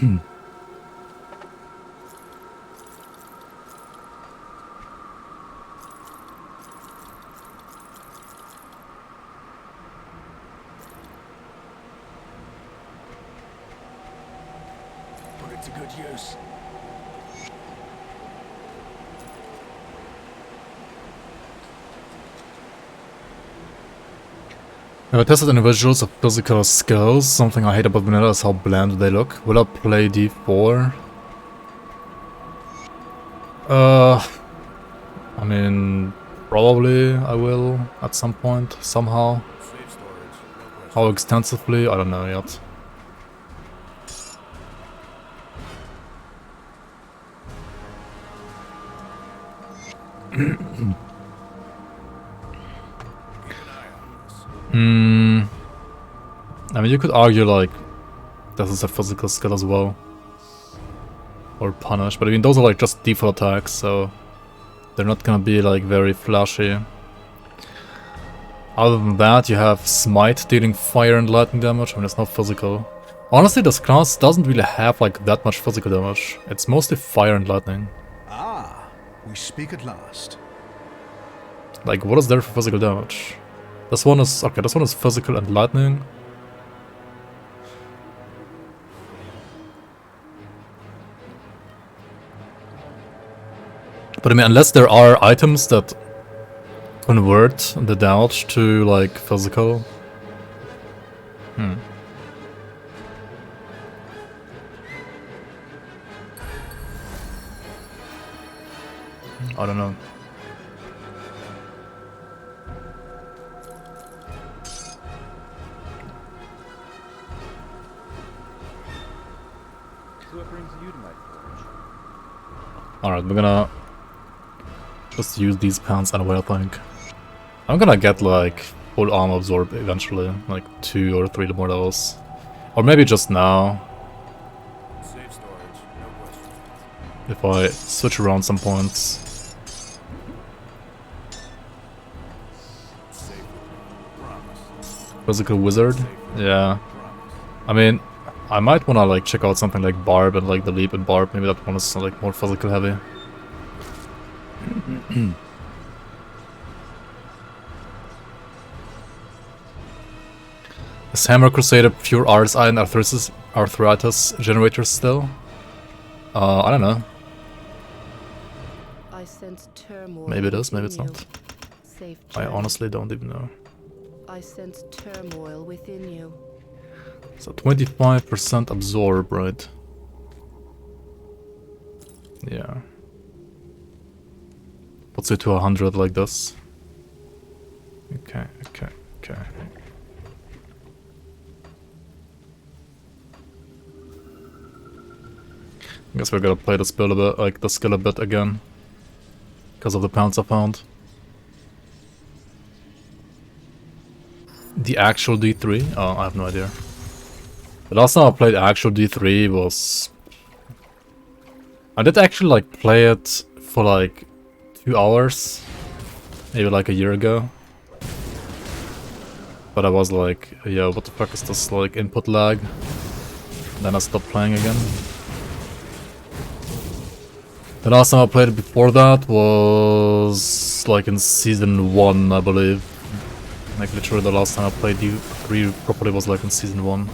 it to good use. I tested individuals of physical skills. Something I hate about vanilla is how bland they look. Will I play D4? I mean, probably I will at some point, somehow. Safe storage. No question. How extensively, I don't know yet. I mean, you could argue, like, this is a physical skill as well. Or punish, but I mean, those are like just default attacks, so they're not gonna be like very flashy. Other than that, you have Smite dealing fire and lightning damage. I mean, it's not physical. Honestly, this class doesn't really have like that much physical damage. It's mostly fire and lightning. Ah, we speak at last. Like, what is there for physical damage? This one is... okay, this one is physical and lightning. But I mean, unless there are items that convert the damage to, like, physical. I don't know. So what brings you to my forge? Alright, we're gonna just use these pants anyway, I think. I'm gonna get, like, full armor absorb eventually, like 2 or 3 more levels. Or maybe just now, Safe storage. No question. if I switch around some points. Safe with me. Promise. Physical wizard? Yeah. Promise. I mean, I might wanna, like, check out something like Barb and, like, the Leap and Barb. Maybe that one is, like, more physical heavy. Is Hammer Crusader pure RSI and arthritis generators still? I don't know. I sense turmoil. Maybe it is, maybe within it's you. not. Safe I journey. honestly don't even know. I sense turmoil within you. So 25% absorb, right? Yeah. Puts it to 100 like this. Okay. I guess we're gonna play this build a bit, like the skill a bit again. Because of the pounds I found. The actual D3? Oh, I have no idea. The last time I played actual D3 was... I did actually like play it for like 2 hours. Maybe like a year ago. But I was like, yeah, what the fuck is this like input lag? Then I stopped playing again. The last time I played it before that was like in season 1, I believe. Like literally the last time I played D3 properly was like in season 1.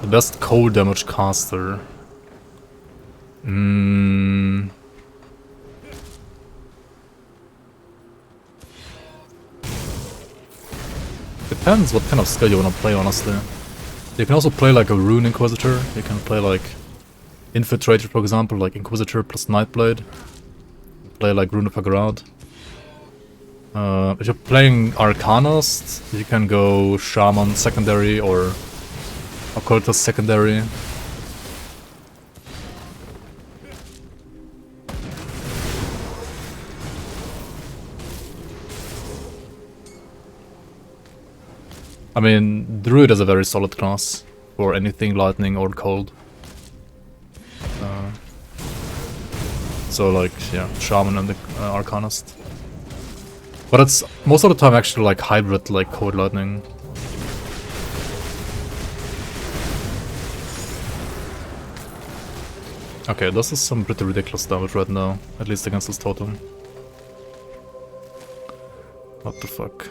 The best cold damage caster. Depends what kind of skill you wanna play, honestly. You can also play like a Rune Inquisitor. You can play like Infiltrator, for example, like Inquisitor plus Nightblade. Play like Rune of Agrad. If you're playing Arcanist, you can go Shaman secondary or Occultist secondary. I mean, Druid is a very solid class for anything lightning or cold. So like, yeah, Shaman and the Arcanist. But it's most of the time actually like hybrid, like cold lightning. Okay, this is some pretty ridiculous damage right now, at least against this totem. What the fuck?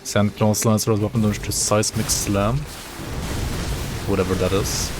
Sand clotheslines are a weapon damage to seismic slam. Whatever that is.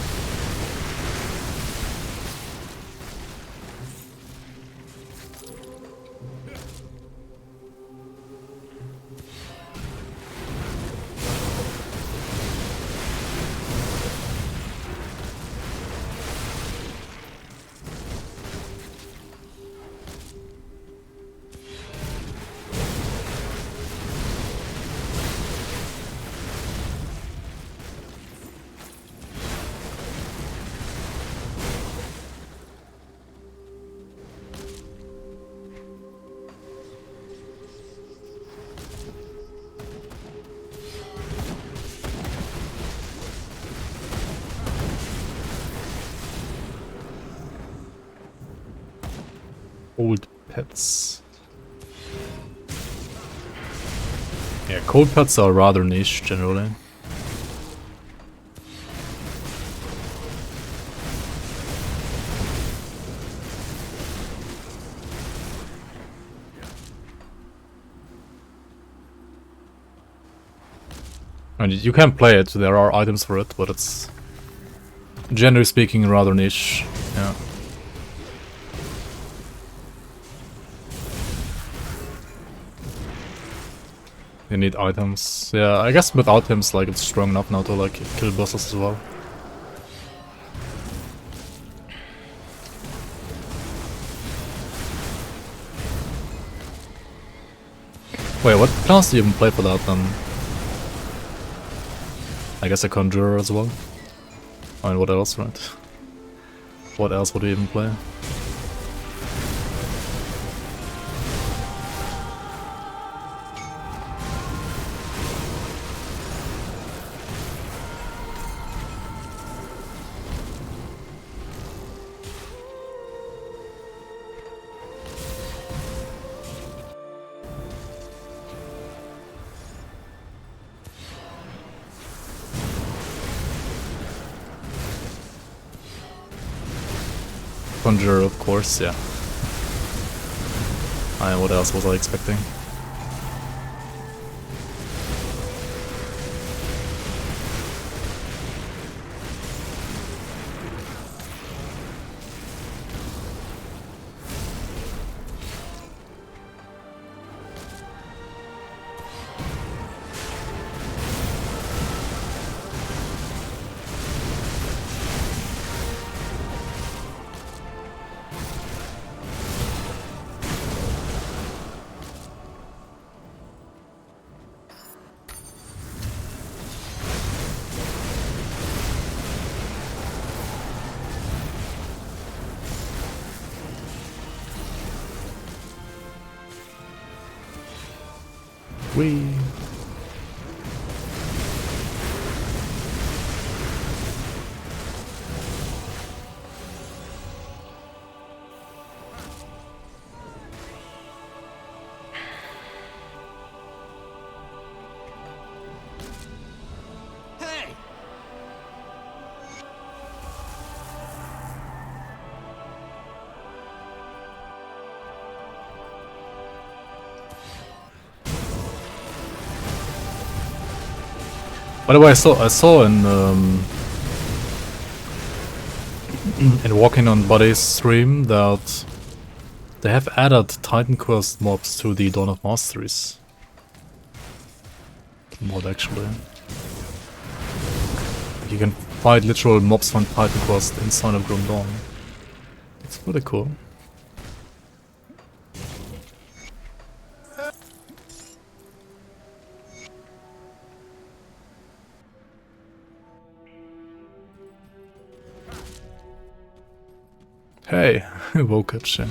Old pets. Yeah, cold pets are rather niche generally. And you can play it, there are items for it, but it's generally speaking rather niche. Yeah. You need items. Yeah, I guess with items, like, it's strong enough now to, like, kill bosses as well. Wait, what class do you even play for that, then? I guess a Conjurer as well? I mean, what else, right? What else would you even play? Conjurer, of course, yeah. What else was I expecting? Whee! By the way, I saw in Walking on Body's stream that they have added Titan Quest mobs to the Dawn of Masteries mod, actually. You can fight literal mobs from Titan Quest inside of Grim Dawn. It's pretty cool. Hey, woke up, shit.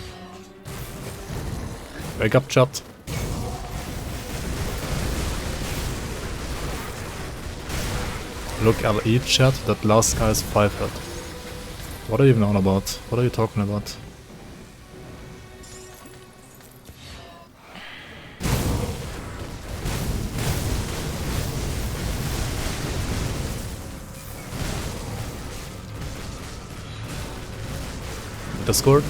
Wake up, chat. Look at each chat, that last guy is 5 head. What are you even on about? What are you talking about? Discord?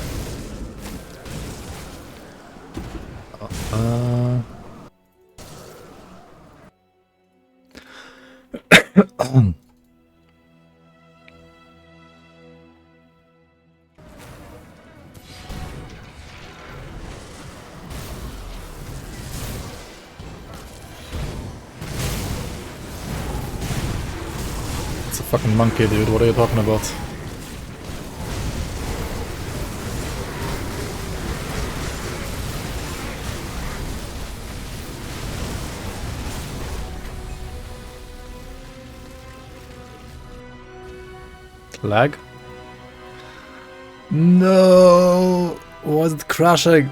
It's a fucking monkey, dude. What are you talking about? Lag? No! Why is it crashing?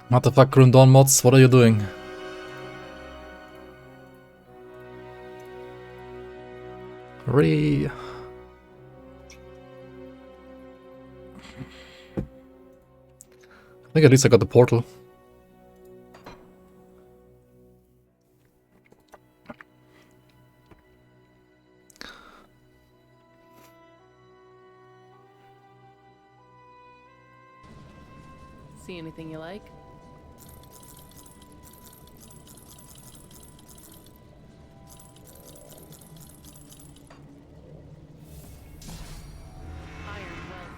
What the fuck, Grim Dawn mods? What are you doing? Hurry! I think at least I got the portal. See anything you like?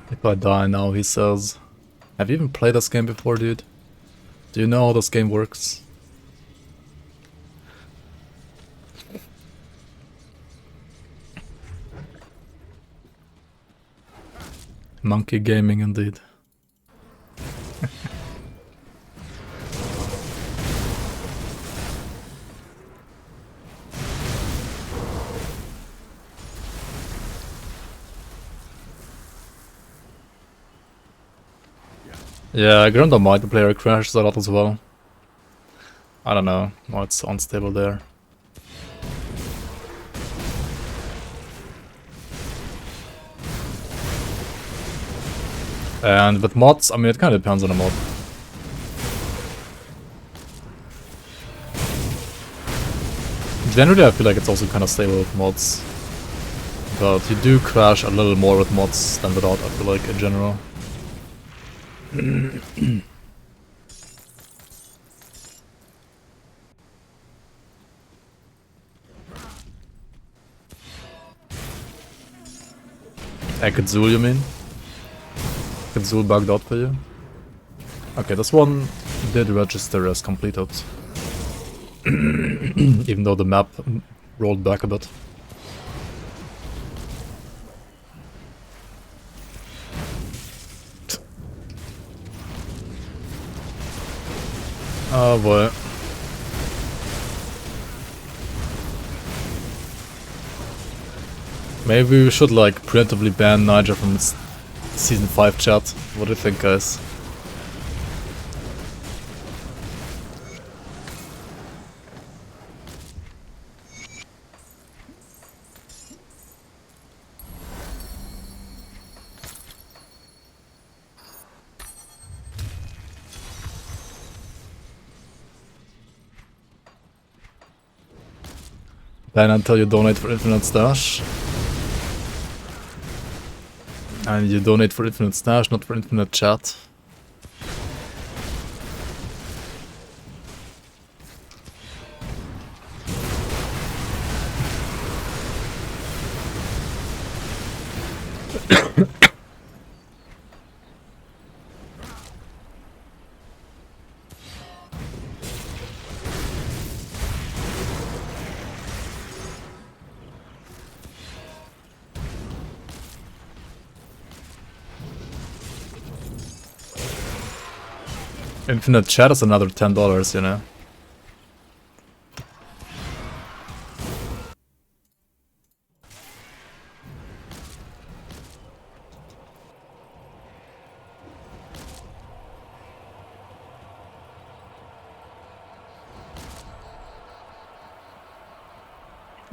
If I die now, he says. Have you even played this game before, dude? Do you know how this game works? Monkey gaming indeed. Yeah, Grundle multiplayer crashes a lot as well. I don't know why it's unstable there. And with mods, I mean, it kind of depends on the mod. Generally, I feel like it's also kind of stable with mods. But you do crash a little more with mods than without, I feel like, in general. Akadzul, you mean? Akadzul bugged out for you? Okay, this one did register as completed. Even though the map rolled back a bit. Oh boy. Maybe we should like preemptively ban Niger from its season 5 chat. What do you think, guys? Ban until you donate for Infinite Stash. And you donate for Infinite Stash, not for Infinite Chat. Infinite Chat is another $10, you know.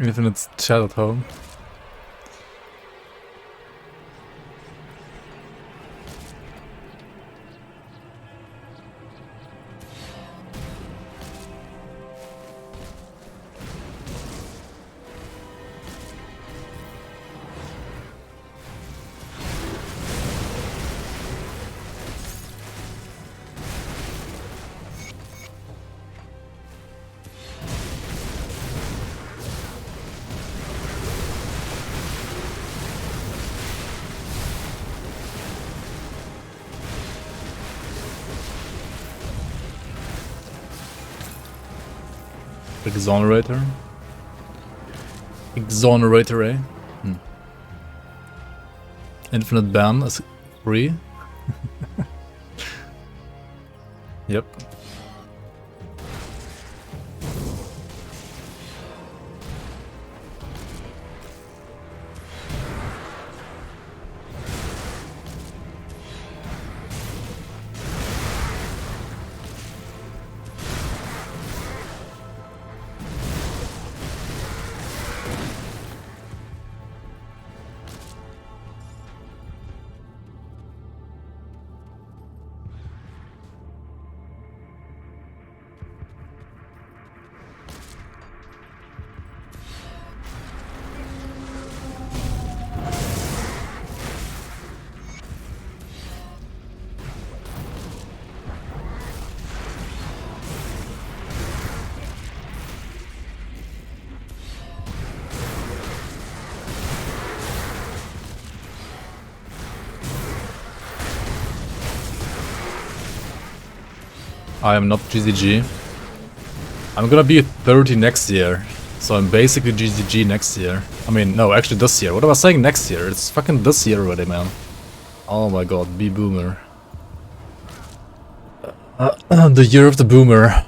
Infinite Chat at home. Exonerator? Exonerator, eh? Infinite ban is free? Yep. I am not GZG. I'm gonna be 30 next year, so I'm basically GZG next year. I mean, no, actually this year. What am I saying next year? It's fucking this year already, man. Oh my god, be boomer. The year of the boomer.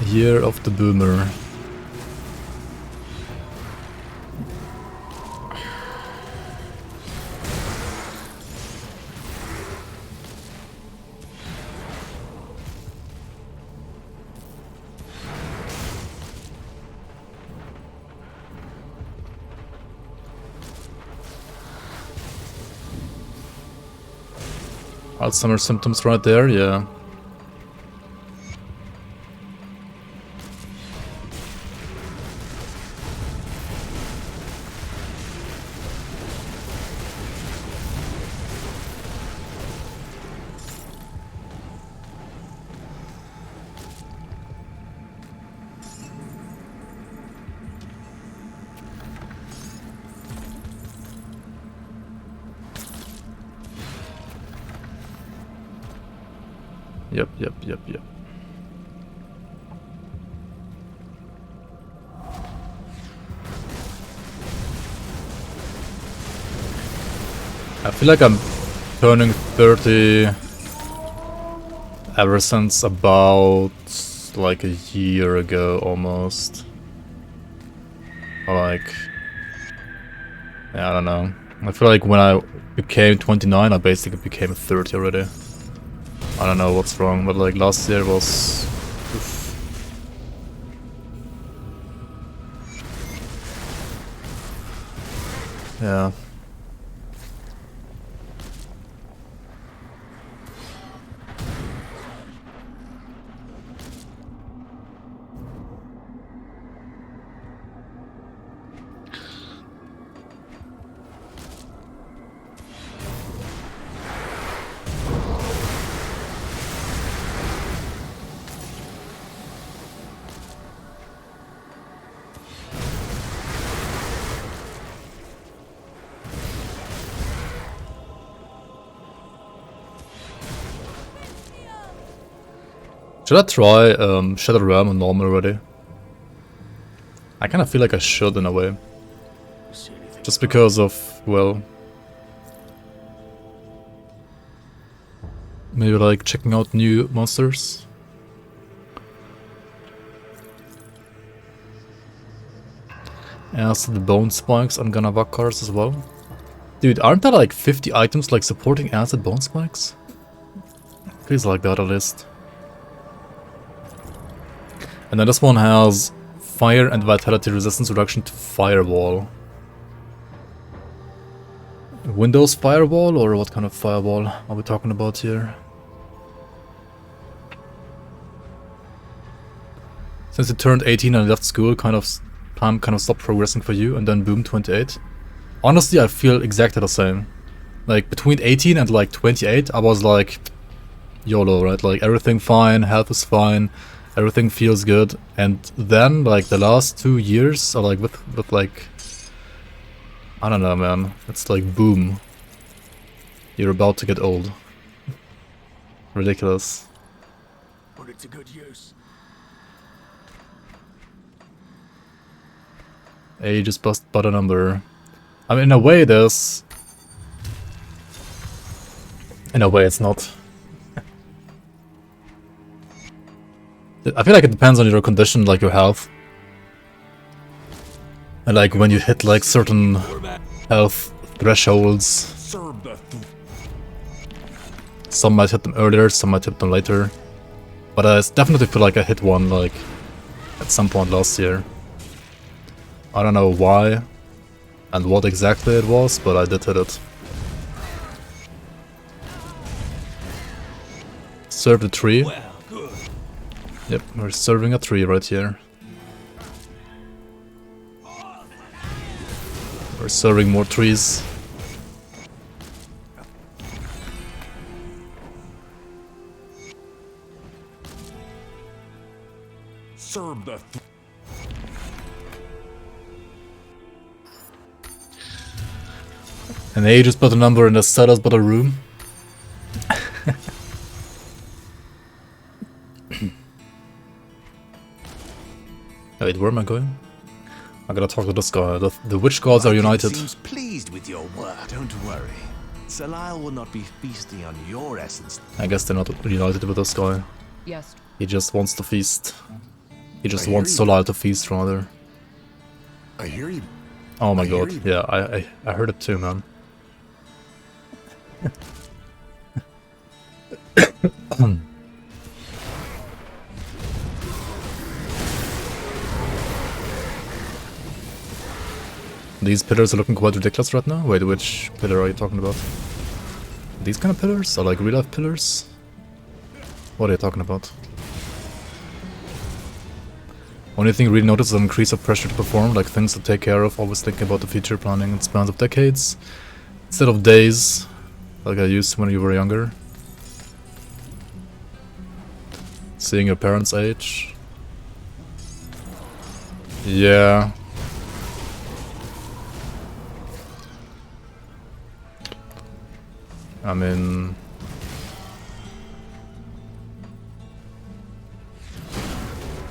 Year of the boomer. Alzheimer's symptoms right there, yeah. Yep. I feel like I'm turning 30 ever since about like a year ago almost. Like, yeah, I don't know. I feel like when I became 29, I basically became 30 already. I don't know what's wrong, but like last year was... Oof. Yeah. Should I try Shattered Realm on normal already? I kind of feel like I should in a way. Just because of, well... Maybe like checking out new monsters. As the bone spikes, I'm gonna buck cards as well. Dude, aren't there like 50 items like supporting acid bone spikes? Feels like that at least. And then this one has fire and vitality resistance reduction to firewall. Windows firewall, or what kind of firewall are we talking about here? Since you turned 18 and left school, time kind of stopped progressing for you, and then boom, 28. Honestly, I feel exactly the same. Like between 18 and like 28, I was like YOLO, right? Like everything fine, health is fine. Everything feels good, and then like the last 2 years are like with like, I don't know, man. It's like boom. You're about to get old. Ridiculous. Put it to good use. A just bust but a number. I mean, in a way, there's. In a way, it's not. I feel like it depends on your condition, like your health. And like when you hit like certain health thresholds, some might hit them earlier, some might hit them later. But I definitely feel like I hit one like at some point last year. I don't know why and what exactly it was, but I did hit it. Serve the tree. Yep, we're serving a tree right here. We're serving more trees. Serve the An age is but a number and a cell is but a room. Wait, where am I going? I gotta talk to this guy. The witch gods are united. Seems pleased with your work. Don't worry. Salile will not be feasting on your essence. I guess they're not united with this guy. Yes. He just wants to feast. He just I hear wants you. Solal to feast, rather. I hear you. Oh my I hear god. you. Yeah, I heard it too, man. These pillars are looking quite ridiculous right now. Wait, which pillar are you talking about? These kind of pillars? Are like real life pillars? What are you talking about? Only thing really noticed is an increase of pressure to perform, like things to take care of, always thinking about the future, planning in spans of decades, instead of days, like I used when you were younger. Seeing your parents age. Yeah. I mean...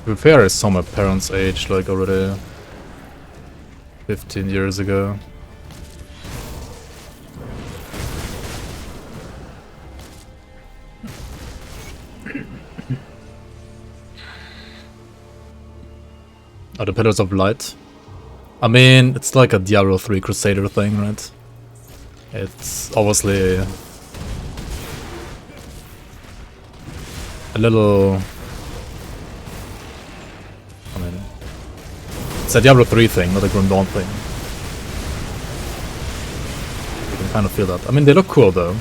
To be fair, I saw my parents age like already 15 years ago. Are the Pillars of Light? I mean, it's like a Diablo 3 Crusader thing, right? It's obviously a little... I mean, it's a Diablo 3 thing, not a Grim Dawn thing. You can kind of feel that. I mean, they look cool though,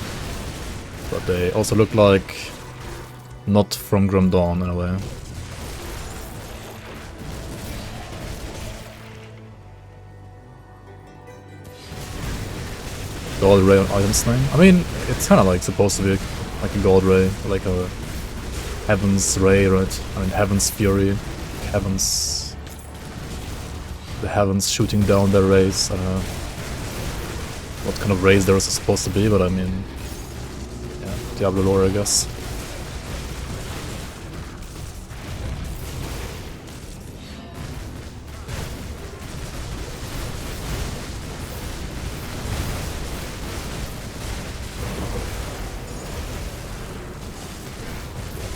but they also look like not from Grim Dawn in a way. Gold Ray on Item's name? I mean, it's kind of like supposed to be like a Gold Ray, like a Heaven's Ray, right? I mean, Heaven's Fury, Heaven's... the Heavens shooting down their rays. I don't know what kind of rays they're supposed to be, but I mean, yeah, Diablo lore, I guess.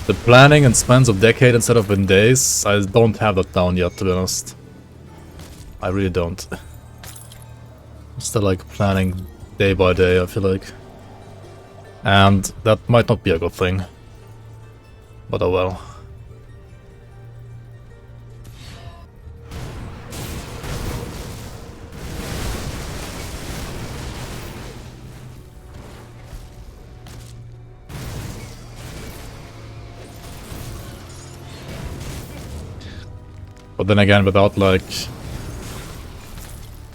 The planning and spans of decade instead of in days, I don't have that down yet, to be honest. I really don't. I'm still like planning day by day, I feel like. And that might not be a good thing. But oh well. But then again, without like...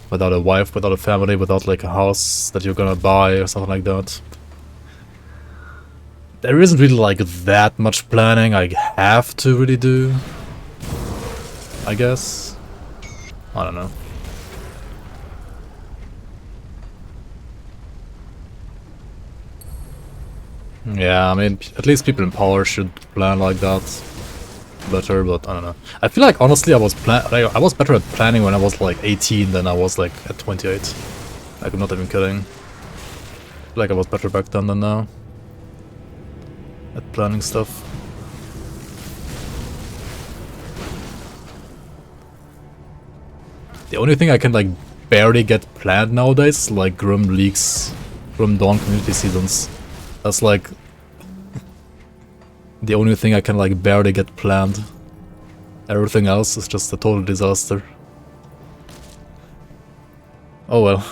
without a wife, without a family, without like a house that you're gonna buy or something like that. There isn't really like that much planning I have to really do. I guess. I don't know. Yeah, I mean, at least people in power should plan like that better, but I don't know. I feel like, honestly, I was better at planning when I was like 18 than I was like at 28. Like, I'm not even kidding. I feel like I was better back then than now at planning stuff. The only thing I can like barely get planned nowadays is like Grim Leaks, Grim Dawn community seasons. That's like the only thing I can like barely get planned. Everything else is just a total disaster. Oh well.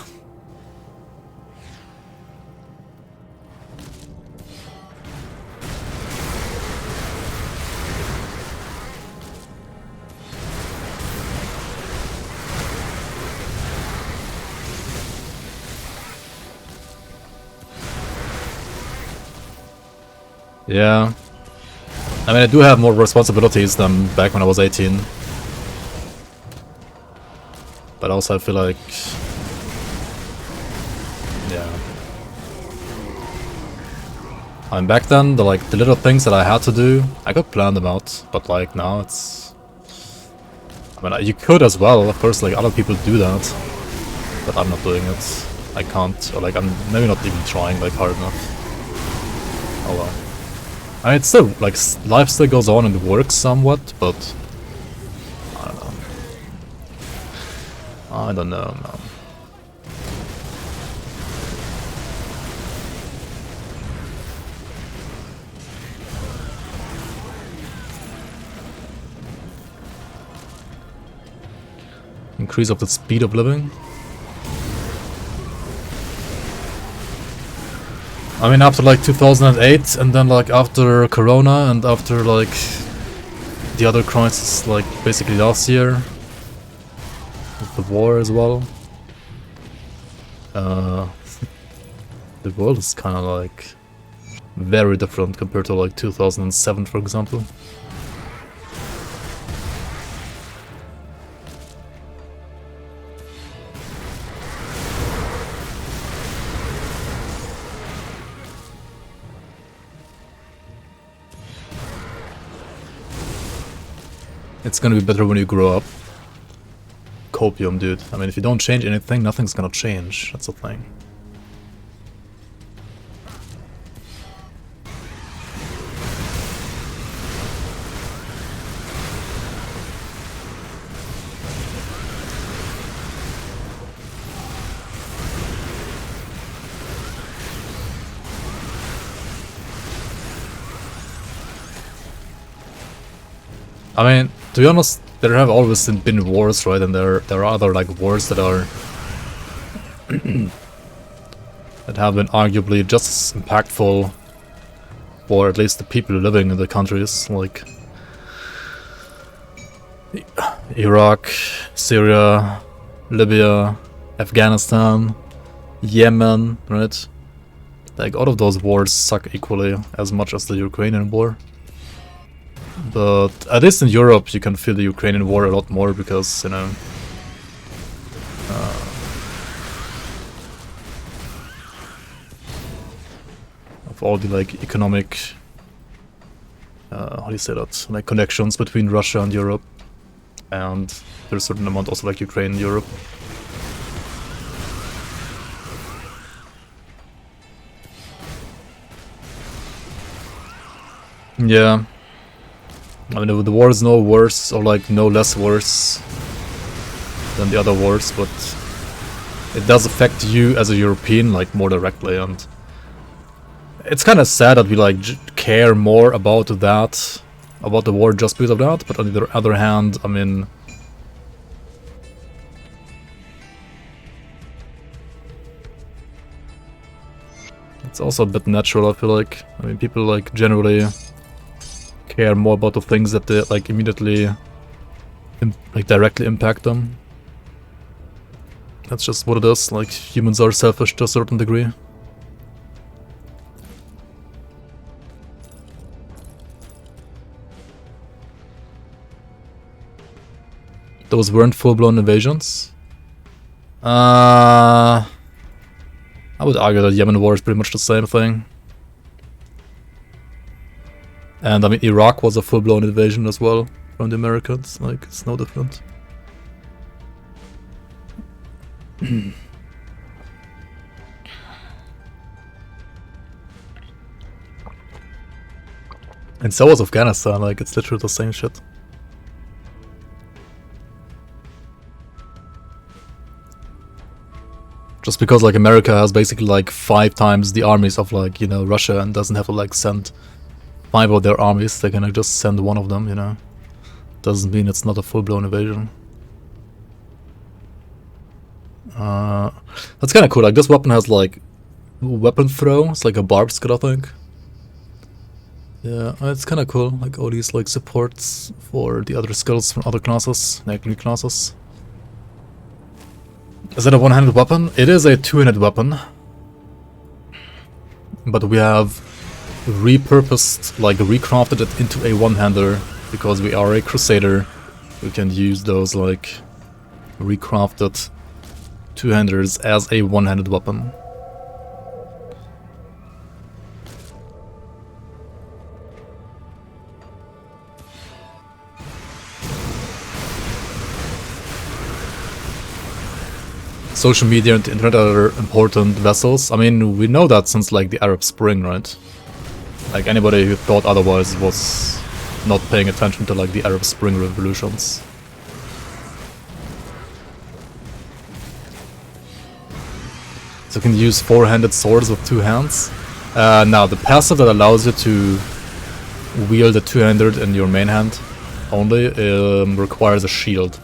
Yeah. I mean, I do have more responsibilities than back when I was 18. But also I feel like... yeah. I mean, back then, the little things that I had to do, I could plan them out. But like now, it's... I mean, you could as well, of course, like other people do that. But I'm not doing it. I can't, or like I'm maybe not even trying like hard enough. Oh well. I mean, it's still, like, life still goes on and works somewhat, but... I don't know. I don't know, man. Increase of the speed of living? I mean, after like 2008, and then like after Corona, and after like the other crisis, like basically last year, with the war as well. The world is kind of like very different compared to like 2007, for example. It's gonna be better when you grow up. Copium, dude. I mean, if you don't change anything, nothing's gonna change. That's the thing. I mean, to be honest, there have always been wars, right? And there are other like wars that are that have been arguably just as impactful for at least the people living in the countries, like Iraq, Syria, Libya, Afghanistan, Yemen, right? Like all of those wars suck equally as much as the Ukrainian war. But at least in Europe, you can feel the Ukrainian war a lot more because, you know, of all the like economic, how do you say that, like connections between Russia and Europe, and there's a certain amount also like Ukraine and Europe. Yeah. I mean, the war is no worse, or like no less worse than the other wars, but it does affect you as a European like more directly, and it's kind of sad that we like care more about that, about the war just because of that. But on the other hand, I mean, it's also a bit natural, I feel like. I mean, people like generally care more about the things that they like immediately like directly impact them. That's just what it is. Like, humans are selfish to a certain degree. Those weren't full-blown invasions. I would argue that Yemen war is pretty much the same thing. And I mean, Iraq was a full-blown invasion as well from the Americans, like, it's no different. And so was Afghanistan, like, it's literally the same shit. Just because, like, America has basically, like, 5 times the armies of, like, you know, Russia and doesn't have to, like, send 5 of their armies, they can just send 1 of them, you know. Doesn't mean it's not a full-blown invasion. That's kind of cool. Like, this weapon has, like, weapon throw. It's like a barb skill, I think. Yeah, it's kind of cool. Like, all these, like, supports for the other skills from other classes, like new classes. Is it a one-handed weapon? It is a two-handed weapon. But we have repurposed, like, recrafted it into a one-hander because we are a Crusader. We can use those, like, recrafted two-handers as a one-handed weapon. Social media and the internet are important vessels. I mean, we know that since, like, the Arab Spring, right? Like, anybody who thought otherwise was not paying attention to, like, the Arab Spring revolutions. So you can use four-handed swords with 2 hands. Now, the passive that allows you to wield a two-handed in your main hand only requires a shield.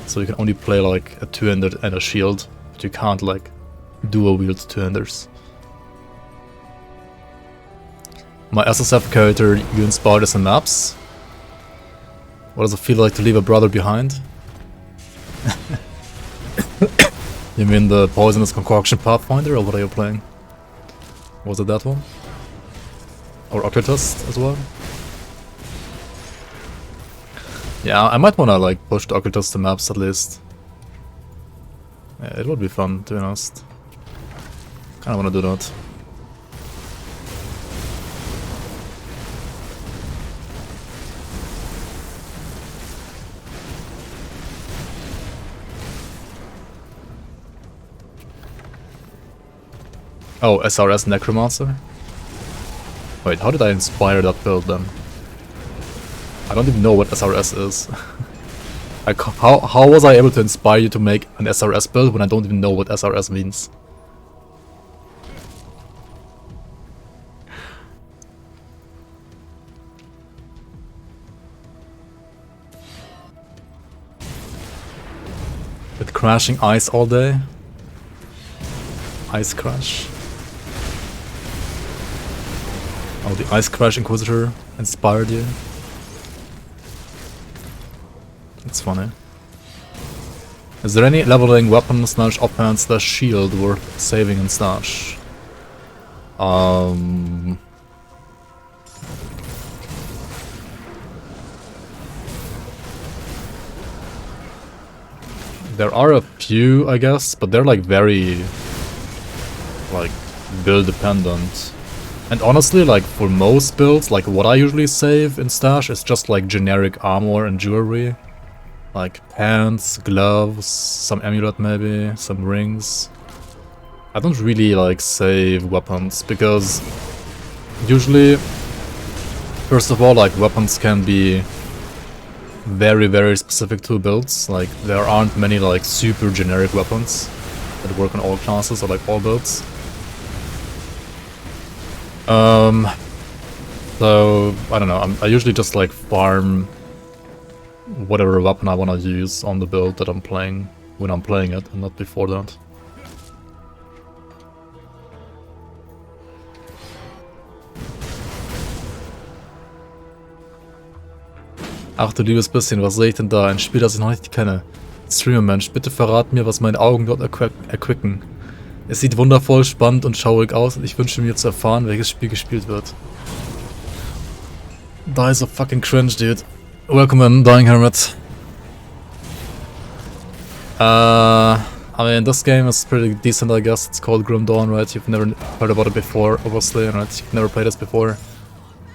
So you can only play, like, a two-handed and a shield, but you can't, like, dual wield two-handers. My SSF character, you inspired us in maps. What does it feel like to leave a brother behind? You mean the Poisonous Concoction Pathfinder, or what are you playing? Was it that one? Or Occultist as well? Yeah, I might wanna, like, push the Occultist to maps at least. Yeah, it would be fun, to be honest. Kinda wanna do that. Oh, SRS Necromancer? Wait, how did I inspire that build then? I don't even know what SRS is. Like, how was I able to inspire you to make an SRS build when I don't even know what SRS means? With crashing ice all day? Ice Crash. Oh, the Ice Crash Inquisitor inspired you? That's funny. Is there any leveling weapon slash offhand slash shield worth saving in stash? There are a few, I guess, but they're, like, very, like, build dependent. And honestly, like, for most builds, like, what I usually save in stash is just, like, generic armor and jewelry. Like pants, gloves, some amulet maybe, some rings. I don't really, like, save weapons because usually, first of all, like, weapons can be very, very specific to builds. Like, there aren't many, like, super generic weapons that work on all classes or, like, all builds. So, I don't know, I usually just, like, farm whatever weapon I want to use on the build that I'm playing when I'm playing it, and not before that. Ach du liebes bisschen, was sehe ich denn da? Ein Spiel, das ich noch nicht kenne. Streamer-Mensch, bitte verrat mir, was meine Augen dort erquicken. Es sieht wundervoll, spannend und schaurig aus und ich wünsche mir zu erfahren, welches Spiel gespielt wird. Die is so fucking cringe, dude. Welcome in, Dying Hermit. I mean, this game is pretty decent, I guess. It's called Grim Dawn, right? You've never heard about it before, obviously, right? You've never played this before.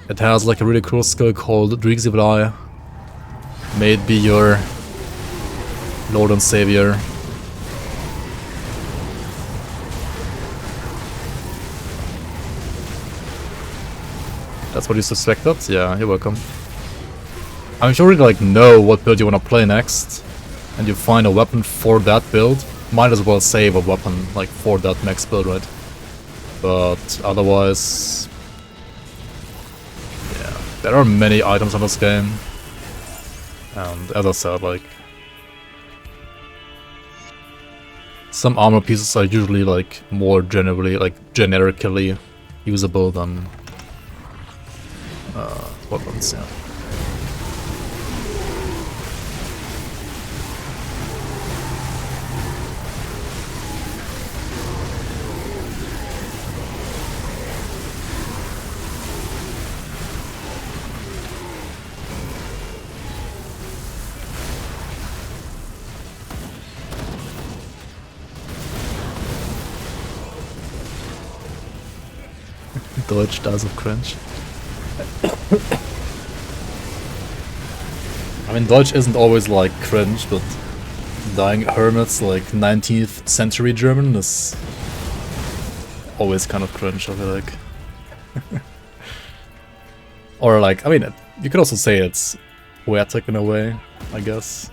It has like a really cool skill called Dreeg's Evil Eye. May it be your Lord and Savior. That's what you suspected? Yeah, you're welcome. I'm sure you like know what build you wanna play next, and you find a weapon for that build. Might as well save a weapon like for that max build, right? But otherwise, yeah, there are many items in this game, and as I said, like some armor pieces are usually like more generically usable than weapons. Yeah. Deutsch dies of cringe. I mean, Deutsch isn't always like cringe, but dying hermits like 19th century German is always kind of cringe, I feel like. Or like, I mean, you could also say it's poetic in a way, I guess.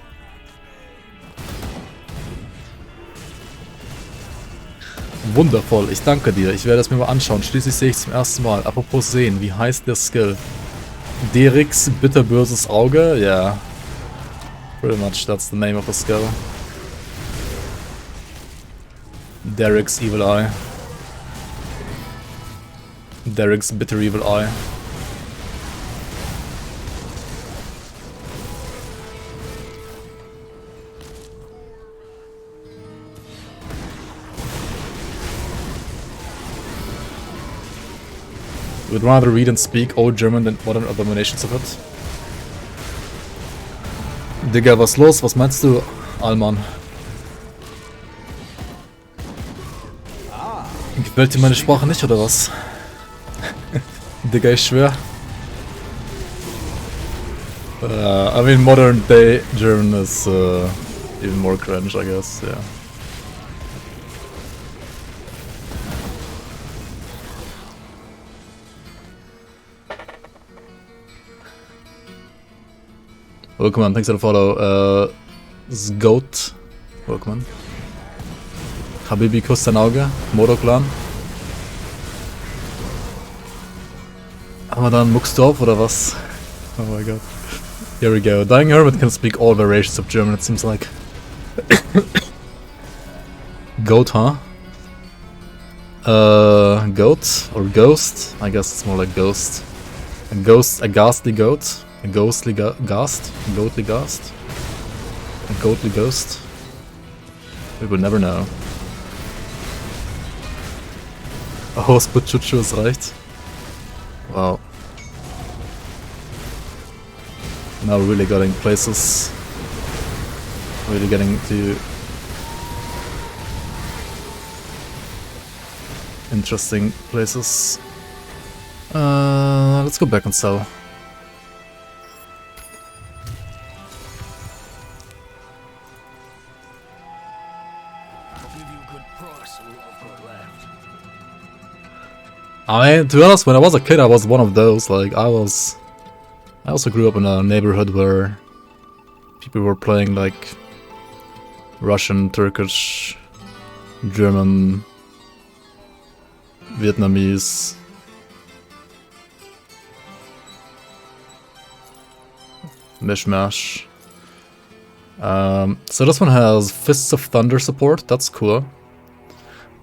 Wundervoll, ich danke dir. Ich werde es mir mal anschauen. Schließlich sehe ich zum ersten Mal. Apropos sehen, wie heißt der Skill? Derix bitterböses Auge? Yeah. Pretty much that's the name of the skill. Derek's Evil Eye. Derek's Bitter Evil Eye. Would rather read and speak Old German than modern abominations of it. Digga, was los? Was meinst du, Alman? Gefällt dir meine Sprache nicht, oder was? Digga, ich schwör. I mean, modern day German is even more cringe, I guess, yeah. Welcome on, thanks for the follow. Goat. Welcome on. Habibi küsst dein Auge. Modoklan. Aber dann muckst du auf, oder was? Oh my god. Here we go. Dying Hermit can speak all variations of German, it seems like. Goat, huh? Goat? Or ghost? I guess it's more like ghost. A ghost, a ghastly goat. A ghostly ghast? A goatly ghast? A goatly ghost? We would never know. A horse put Chuchu is reicht. Wow. Now we're really getting places. Really getting to interesting places. Let's go back and sell. I mean, to be honest, when I was a kid, I was one of those. Like, I also grew up in a neighborhood where people were playing like Russian, Turkish, German, Vietnamese. Mishmash. So this one has Fists of Thunder support, that's cool.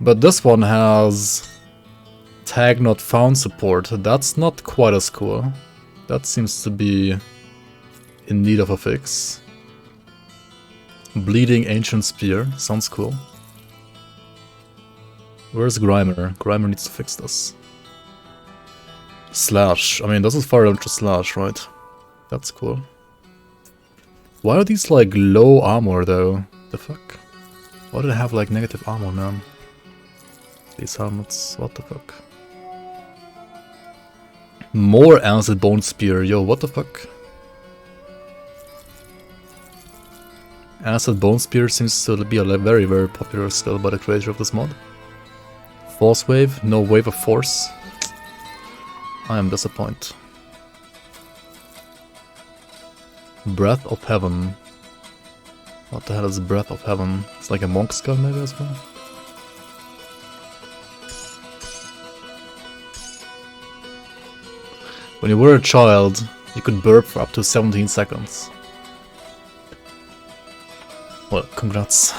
But this one has Tag Not Found support, that's not quite as cool. That seems to be in need of a fix. Bleeding Ancient Spear, sounds cool. Where's Grimer? Grimer needs to fix this. Slash, I mean this is fire into slash, right? That's cool. Why are these like low armor though? The fuck? Why do they have like negative armor, man? These helmets, what the fuck? More acid bone spear. Yo, what the fuck? Acid bone spear seems to be a very, very popular skill by the creator of this mod. Force wave, no wave of force. I am disappointed. Breath of heaven. What the hell is breath of heaven? It's like a monk skull maybe as well. When you were a child, you could burp for up to 17 seconds. Well, congrats.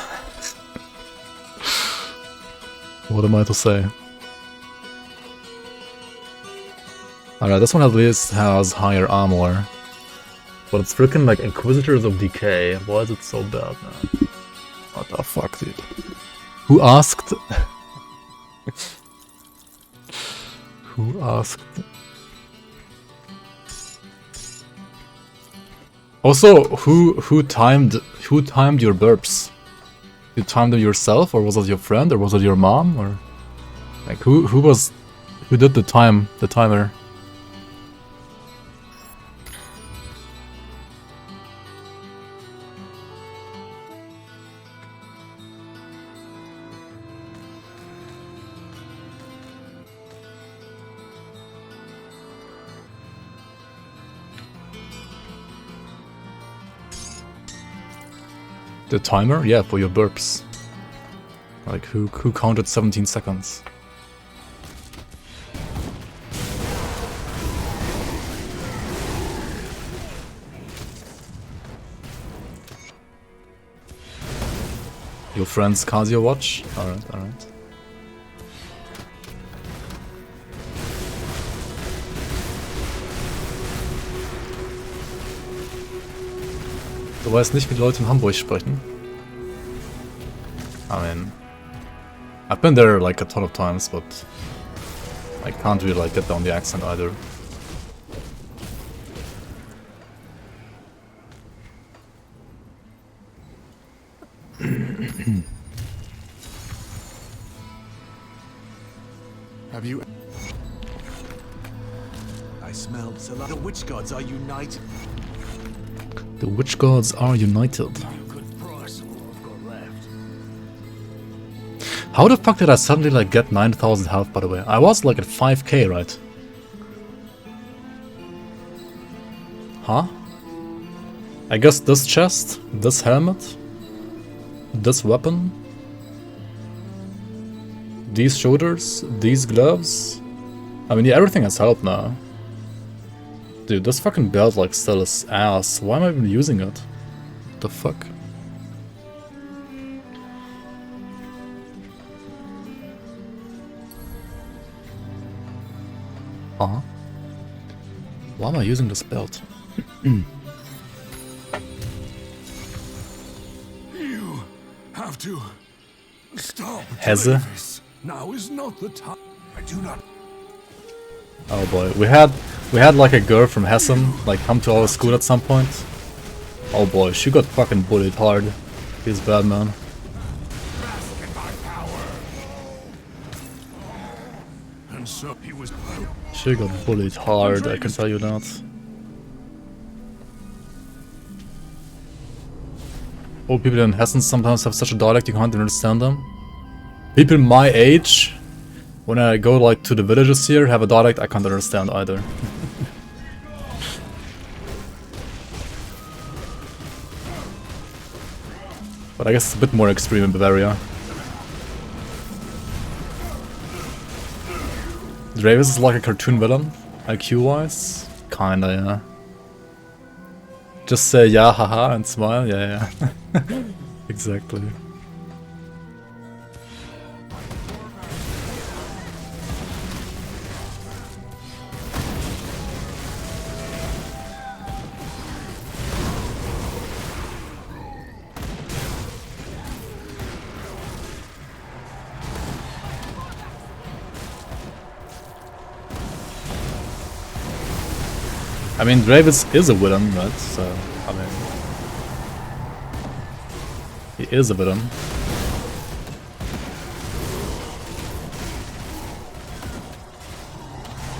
What am I to say? Alright, this one at least has higher armor. But it's freaking like Inquisitors of Decay. Why is it so bad, man? What the fuck, dude? Who asked? Who asked? Also, who timed your burps? You timed them yourself, or was it your friend, or was it your mom, or like who did the timer? The timer? Yeah, for your burps. Like, who counted 17 seconds? Your friend's Casio watch? Alright, alright. Du weißt nicht, wie die Leute in Hamburg sprechen. I mean, I've been there like a ton of times, but I can't really like get down the accent either. Have you... I smelled the witch gods are united. The witch gods are united. Good price of what I've got left. How the fuck did I suddenly like get 9,000 health, by the way? I was like at 5k, right? Huh? I guess this chest, this helmet, this weapon, these shoulders, these gloves. I mean, yeah, everything has help now. Dude, this fucking belt like still is ass. Why am I even using it? What the fuck? Huh? Why am I using this belt? You have to stop. Heze? This. Now is not the time. I do not. Oh boy, we had like a girl from Hessen like come to our school at some point. Oh boy, she got fucking bullied hard. He's bad, man. And so he was. She got bullied hard, I can tell you that. Old people in Hessen sometimes have such a dialect you can't understand them. People my age, when I go like to the villages here, have a dialect I can't understand either. But I guess it's a bit more extreme in Bavaria. Dravis is like a cartoon villain, IQ-wise. Kinda, yeah. Just say yeah, haha, and smile, yeah. Exactly. I mean, Dravis is a villain, right? So, I mean... He is a villain.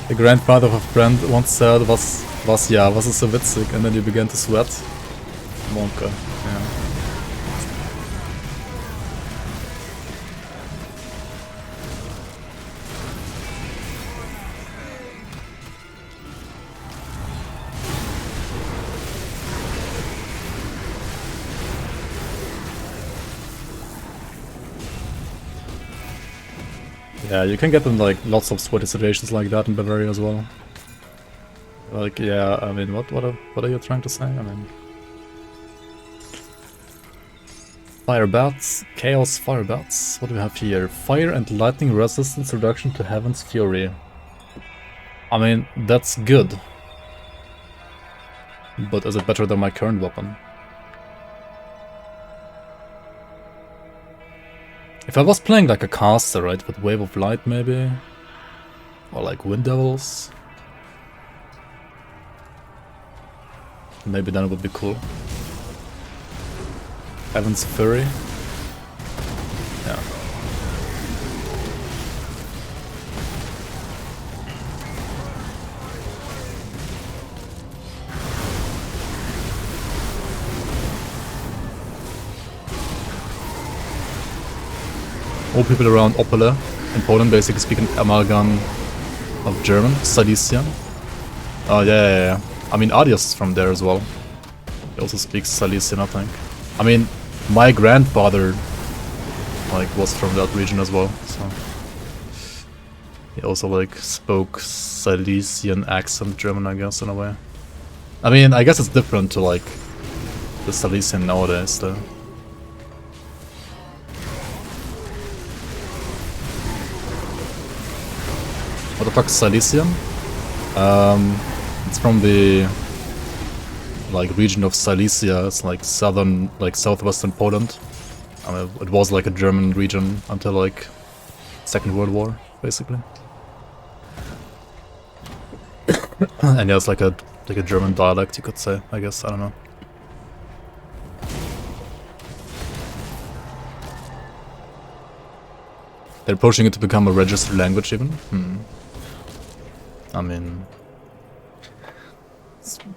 The grandfather of a friend once said, was ist so witzig? And then you began to sweat. Monka, yeah. Yeah, you can get in like lots of sweaty situations like that in Bavaria as well. Like, yeah, I mean, what are you trying to say? I mean, fire bats, chaos fire bats. What do we have here? Fire and lightning resistance reduction to Heaven's Fury. I mean, that's good. But is it better than my current weapon? If I was playing like a caster, right, with Wave of Light maybe, or like Wind Devils, maybe then it would be cool. Heaven's Fury, yeah. All people around Opole in Poland basically speak an amalgam of German, Silesian. Oh yeah. I mean, Adios is from there as well. He also speaks Silesian, I think. I mean, my grandfather like was from that region as well, so he also like spoke Silesian accent German, I guess, in a way. I mean, I guess it's different to like the Silesian nowadays, though. What the fuck is Silesian? It's from the like region of Silesia. It's like southern, like southwestern Poland. I mean, it was like a German region until like Second World War, basically. And yeah, it's like a German dialect, you could say. I guess, I don't know. They're pushing it to become a registered language, even. I mean,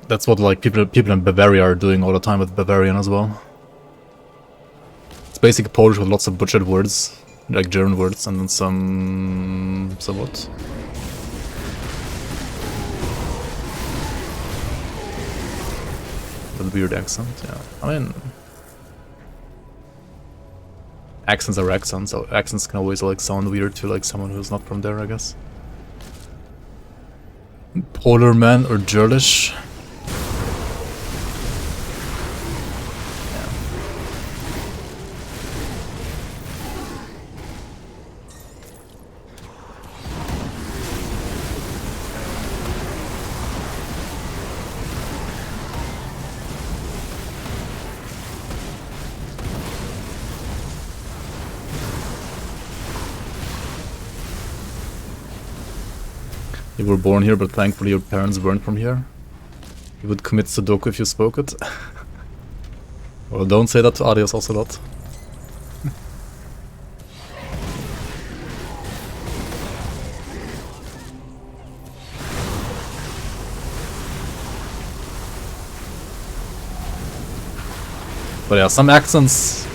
that's what like people in Bavaria are doing all the time with Bavarian as well. It's basically Polish with lots of butchered words, like German words, and then some what? With a weird accent, yeah. I mean, accents are accents, so accents can always like sound weird to like someone who's not from there, I guess. Polarman or Gerlish. You were born here, but thankfully your parents weren't from here. You would commit Sudoku if you spoke it. Well, don't say that to Adios Ocelot. But yeah, some accents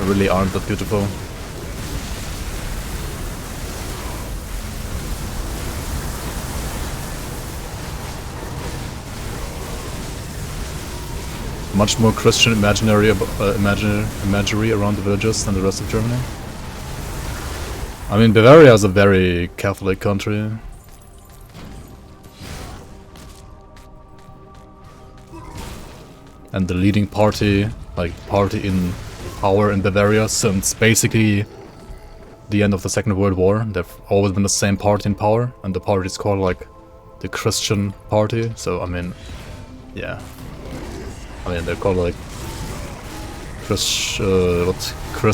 really aren't that beautiful. Much more Christian imagery around the villages than the rest of Germany. I mean, Bavaria is a very Catholic country. And the leading party in power in Bavaria since basically the end of the Second World War. They've always been the same party in power, and the party is called like the Christian Party, so I mean, yeah. I mean, they're called like Chris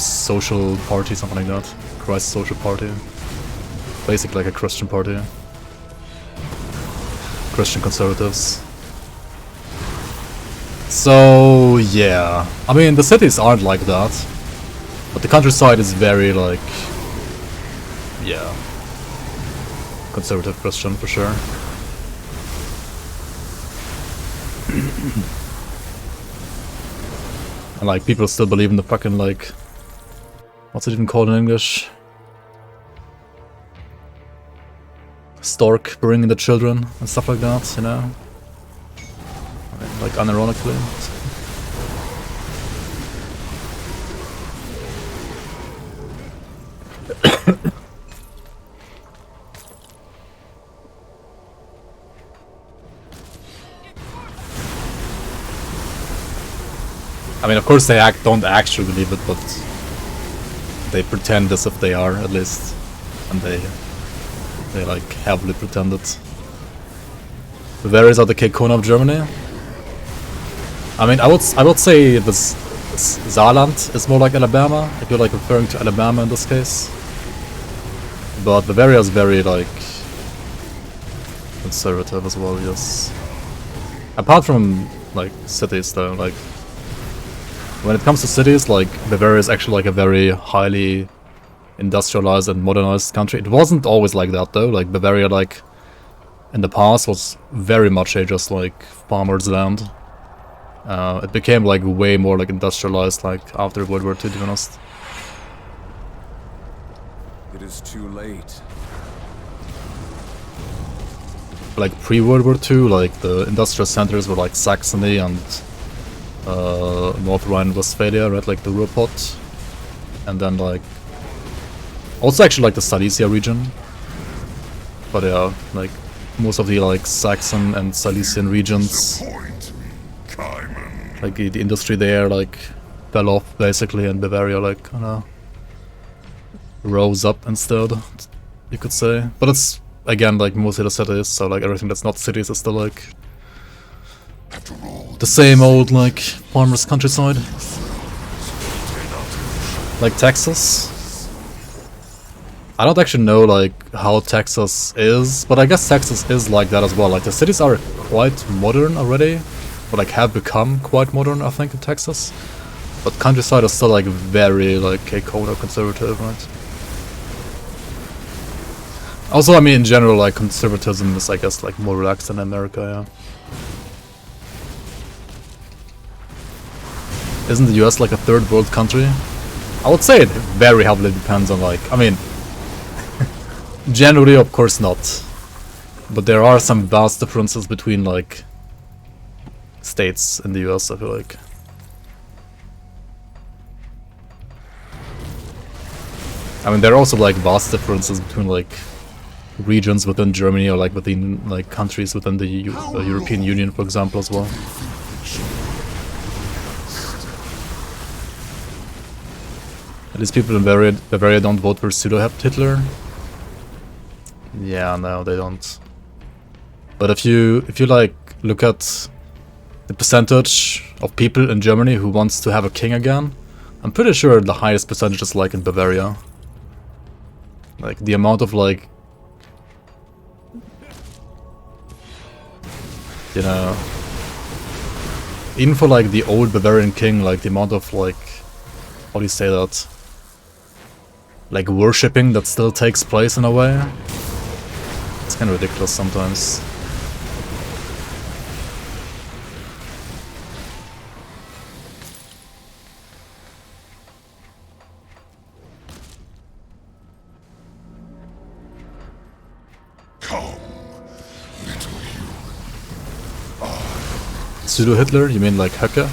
Social Party, something like that. Christ Social Party. Basically like a Christian party. Christian conservatives. So yeah, I mean the cities aren't like that, but the countryside is very like, yeah, conservative Christian for sure. And like people still believe in the fucking like, what's it even called in English? Stork bringing the children and stuff like that, you know? I mean, like unironically. I mean, of course they don't actually believe it, but they pretend as if they are, at least. And they like heavily pretend it. Bavarians are the Kekona of Germany. I mean, I would say this Saarland is more like Alabama, if you're like referring to Alabama in this case. But Bavaria is very like conservative as well, yes. Apart from like cities though, like when it comes to cities, like Bavaria is actually like a very highly industrialized and modernized country. It wasn't always like that though. Like Bavaria, like in the past, was very much a just like farmers' land. It became like way more like industrialized like after World War II, to be honest. It is too late. Like pre-World War II, like the industrial centers were like Saxony and North Rhine-Westphalia, right? Like the Ruhrpott, and then like also actually like the Silesia region. But yeah, like most of the like Saxon and Silesian regions, like the industry there like fell off basically, and Bavaria like kinda rose up instead, you could say. But it's again like mostly the cities, so like everything that's not cities is still like the same old like farmers' countryside. Like Texas. I don't actually know like how Texas is, but I guess Texas is like that as well. Like the cities are quite modern already, or like have become quite modern, I think, in Texas. But countryside is still like very like Kekona conservative, right? Also, I mean in general, like conservatism is I guess like more relaxed in America, yeah. Isn't the US like a third world country? I would say it very heavily depends on like, I mean, generally of course not. But there are some vast differences between like states in the US, I feel like. I mean there are also like vast differences between like regions within Germany or like within like countries within the European Union, for example, as well. At least people in Bavaria don't vote for pseudo-Hitler. Yeah, no, they don't. But if you like look at the percentage of people in Germany who wants to have a king again, I'm pretty sure the highest percentage is like in Bavaria. Like the amount of like, you know, even for like the old Bavarian king, like the amount of like, how do you say that? Like worshipping that still takes place in a way. It's kind of ridiculous sometimes. Pseudo-Hitler? You mean like Höcke?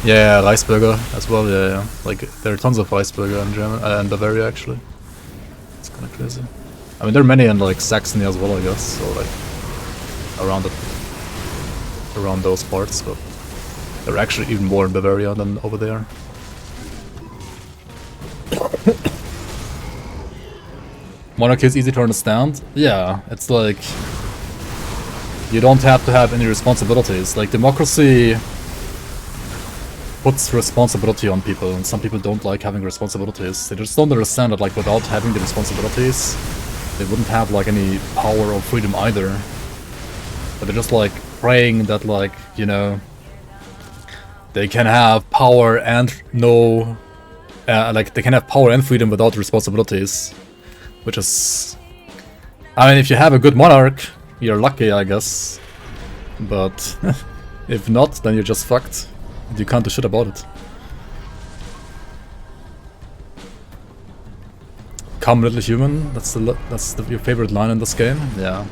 Yeah, Reichsbürger as well, yeah. Like, there are tons of Reichsbürger in Germany, and Bavaria actually. It's kinda crazy. I mean, there are many in like Saxony as well, I guess, so like, around those parts, but there are actually even more in Bavaria than over there. Monarchy is easy to understand? Yeah, it's like, you don't have to have any responsibilities. Like, democracy puts responsibility on people, and some people don't like having responsibilities. They just don't understand that, like, without having the responsibilities, they wouldn't have, like, any power or freedom either. But they're just, like, praying that, like, you know, they can have power and no... like, they can have power and freedom without responsibilities. Which is... I mean, if you have a good monarch, you're lucky, I guess. But if not, then you're just fucked. And you can't do shit about it. Come, little human. That's your favorite line in this game. Yeah,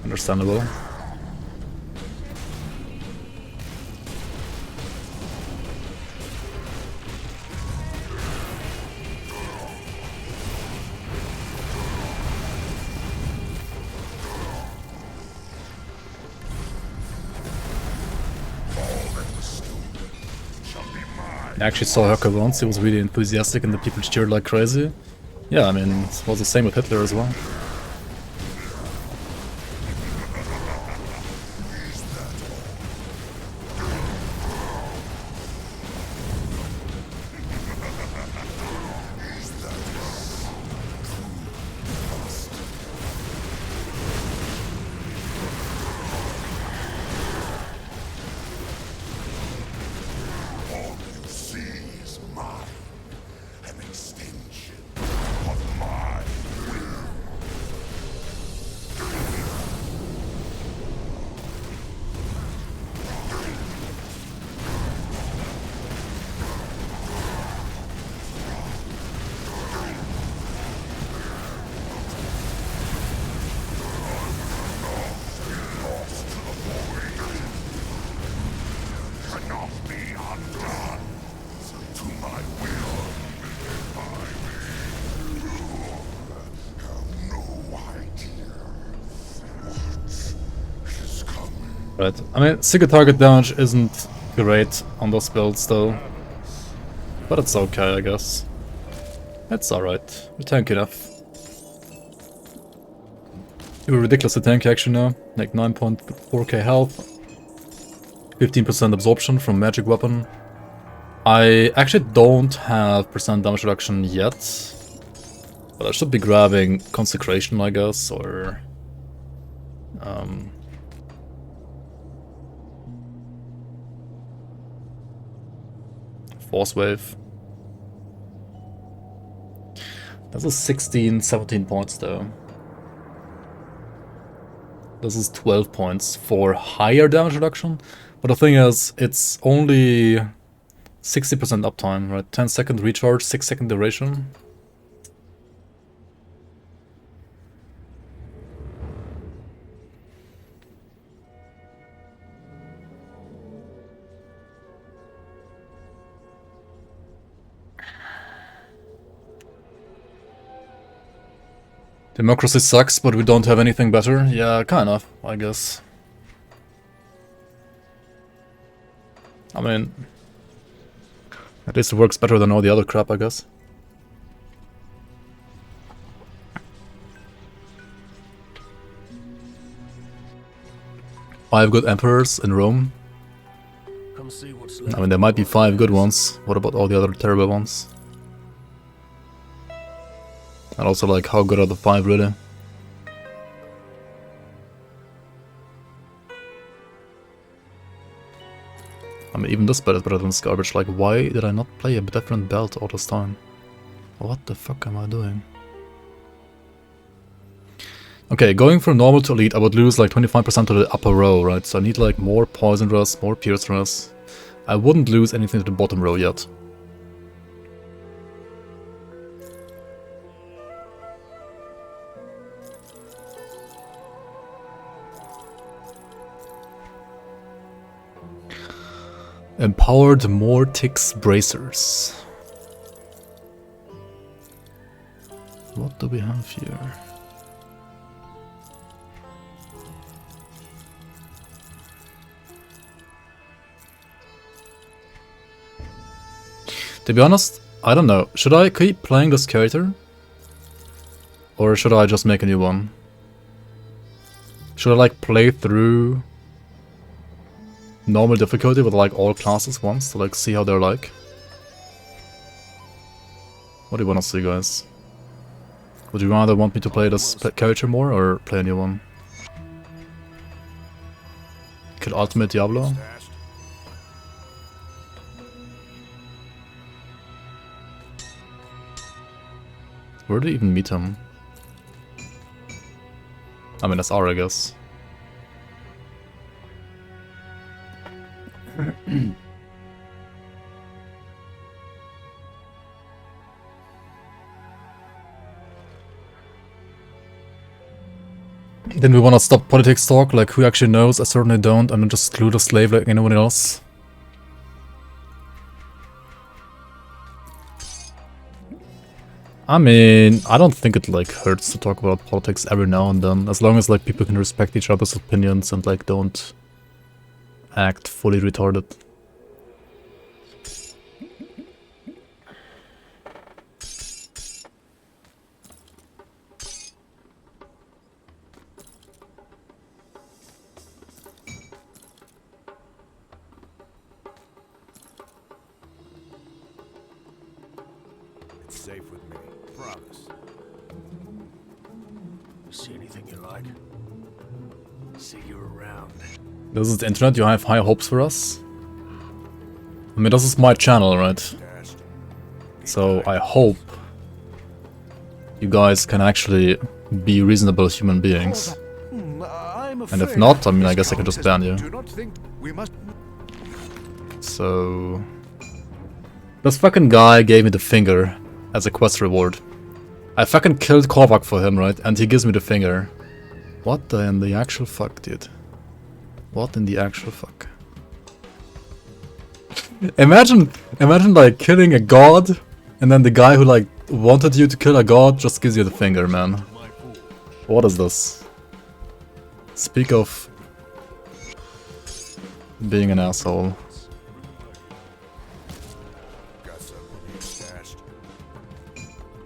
understandable. I actually saw Herker once. He was really enthusiastic, and the people cheered like crazy. Yeah, I mean, it was the same with Hitler as well. Right. I mean, single target damage isn't great on those builds though. But it's okay, I guess. It's alright. We're tanky enough. We're ridiculously tanky actually now. Like 9.4k health. 15% absorption from magic weapon. I actually don't have percent damage reduction yet. But I should be grabbing consecration, I guess, or... Force wave. This is 16, 17 points though. This is 12 points for higher damage reduction. But the thing is, it's only 60% uptime, right? 10-second recharge, 6-second duration. Democracy sucks, but we don't have anything better. Yeah, kind of, I guess. I mean, at least it works better than all the other crap, I guess. Five good emperors in Rome. Come see what's I left mean, there might be 5 good ones. What about all the other terrible ones? And also, like, how good are the 5 really? I mean, even this belt is better than this garbage. Like, why did I not play a different belt all this time? What the fuck am I doing? Okay, going from normal to elite, I would lose like 25% to the upper row, right? So I need like more poison rust, more pierce rust. I wouldn't lose anything to the bottom row yet. Empowered Mortix Bracers. What do we have here? To be honest, I don't know. Should I keep playing this character? Or should I just make a new one? Should I like play through normal difficulty with like all classes once to like see how they're like? What do you want to see, guys? Would you rather want me to play this character more or play a new one? Kill Ultimate Diablo? Where do you even meet him? I mean, that's R, I guess. Then we wanna stop politics talk, like who actually knows? I certainly don't. I'm just clueless slave like anyone else. I mean, I don't think it like hurts to talk about politics every now and then, as long as like people can respect each other's opinions and like don't act fully retarded. It's safe with me. Promise. See anything you like? See you around. This is the internet, you have high hopes for us? I mean, this is my channel, right? So I hope you guys can actually be reasonable human beings. And if not, I mean, I guess I could just ban you. So... this fucking guy gave me the finger as a quest reward. I fucking killed Korvac for him, right? And he gives me the finger. What in the actual fuck, dude? What in the actual fuck? Imagine like killing a god, and then the guy who like wanted you to kill a god just gives you the finger, man. What is this? Speak of being an asshole.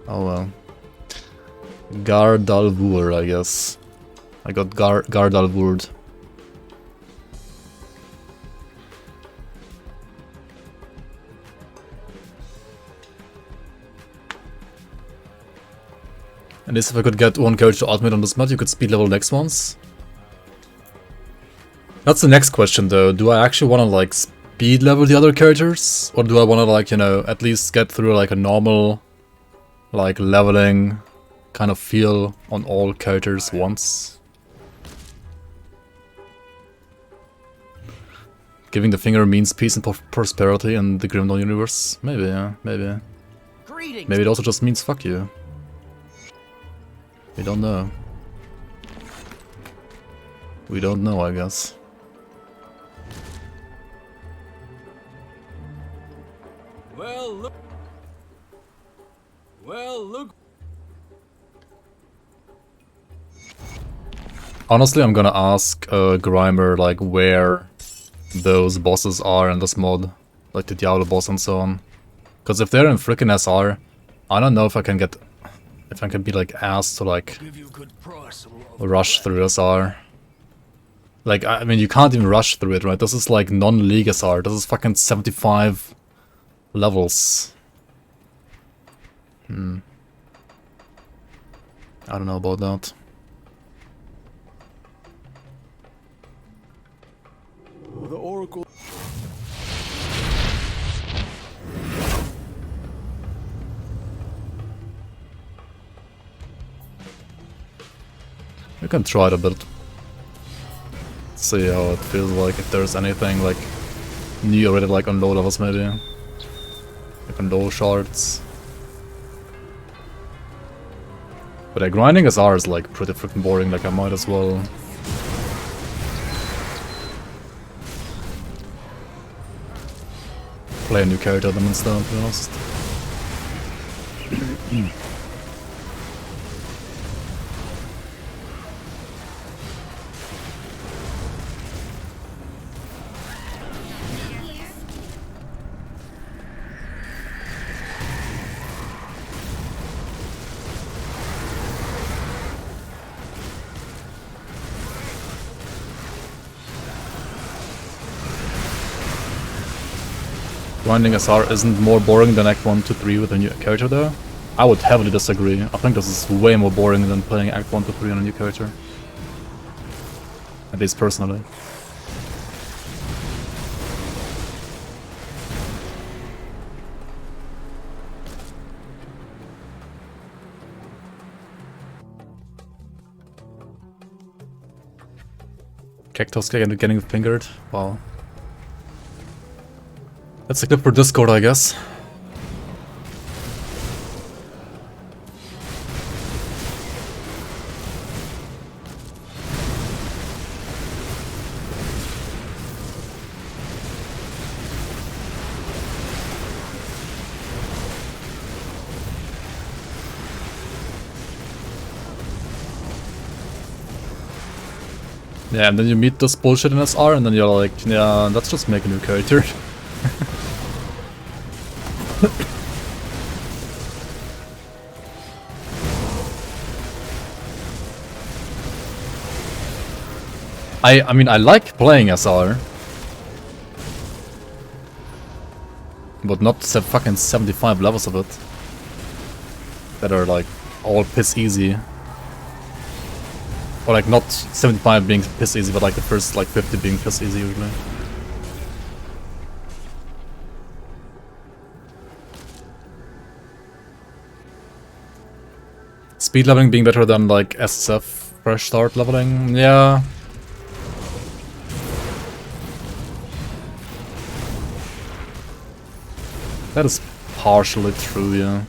Oh well. Gardalvur, I guess. I got Gardalvurd. At least if I could get one character to ultimate on this mod, you could speed level next ones. That's the next question though. Do I actually want to like speed level the other characters? Or do I want to like, you know, at least get through like a normal like leveling kind of feel on all characters once? Giving the finger means peace and prosperity in the Grimdawn universe? Maybe, yeah, maybe. Maybe it also just means fuck you. We don't know. We don't know, I guess. Well, look. Well, look. Honestly, I'm gonna ask Grimer like where those bosses are in this mod, like the Diablo boss and so on. Because if they're in frickin' SR, I don't know if I can get, if I can be like asked to like rush through SR. Like, I mean, you can't even rush through it, right? This is like non-league SR. This is fucking 75 levels. I don't know about that. The Oracle. You can try it a bit. See how it feels like, if there's anything like new already, like on low levels maybe. Like on low shards. But yeah, grinding SR is like pretty freaking boring, like I might as well play a new character than instead, to be honest. Grinding SR isn't more boring than Act 1 to 3 with a new character though? I would heavily disagree. I think this is way more boring than playing Act 1 to 3 on a new character. At least personally. Cactus getting fingered. Wow. That's a clip for Discord, I guess. Yeah, and then you meet this bullshit in SR, and then you're like, yeah, let's just make a new character. I mean, I like playing SR. But not fucking 75 levels of it. That are like, all piss easy. Or like not 75 being piss easy, but like the first like 50 being piss easy usually. Speed leveling being better than like SSF fresh start leveling, yeah. That is partially true, yeah.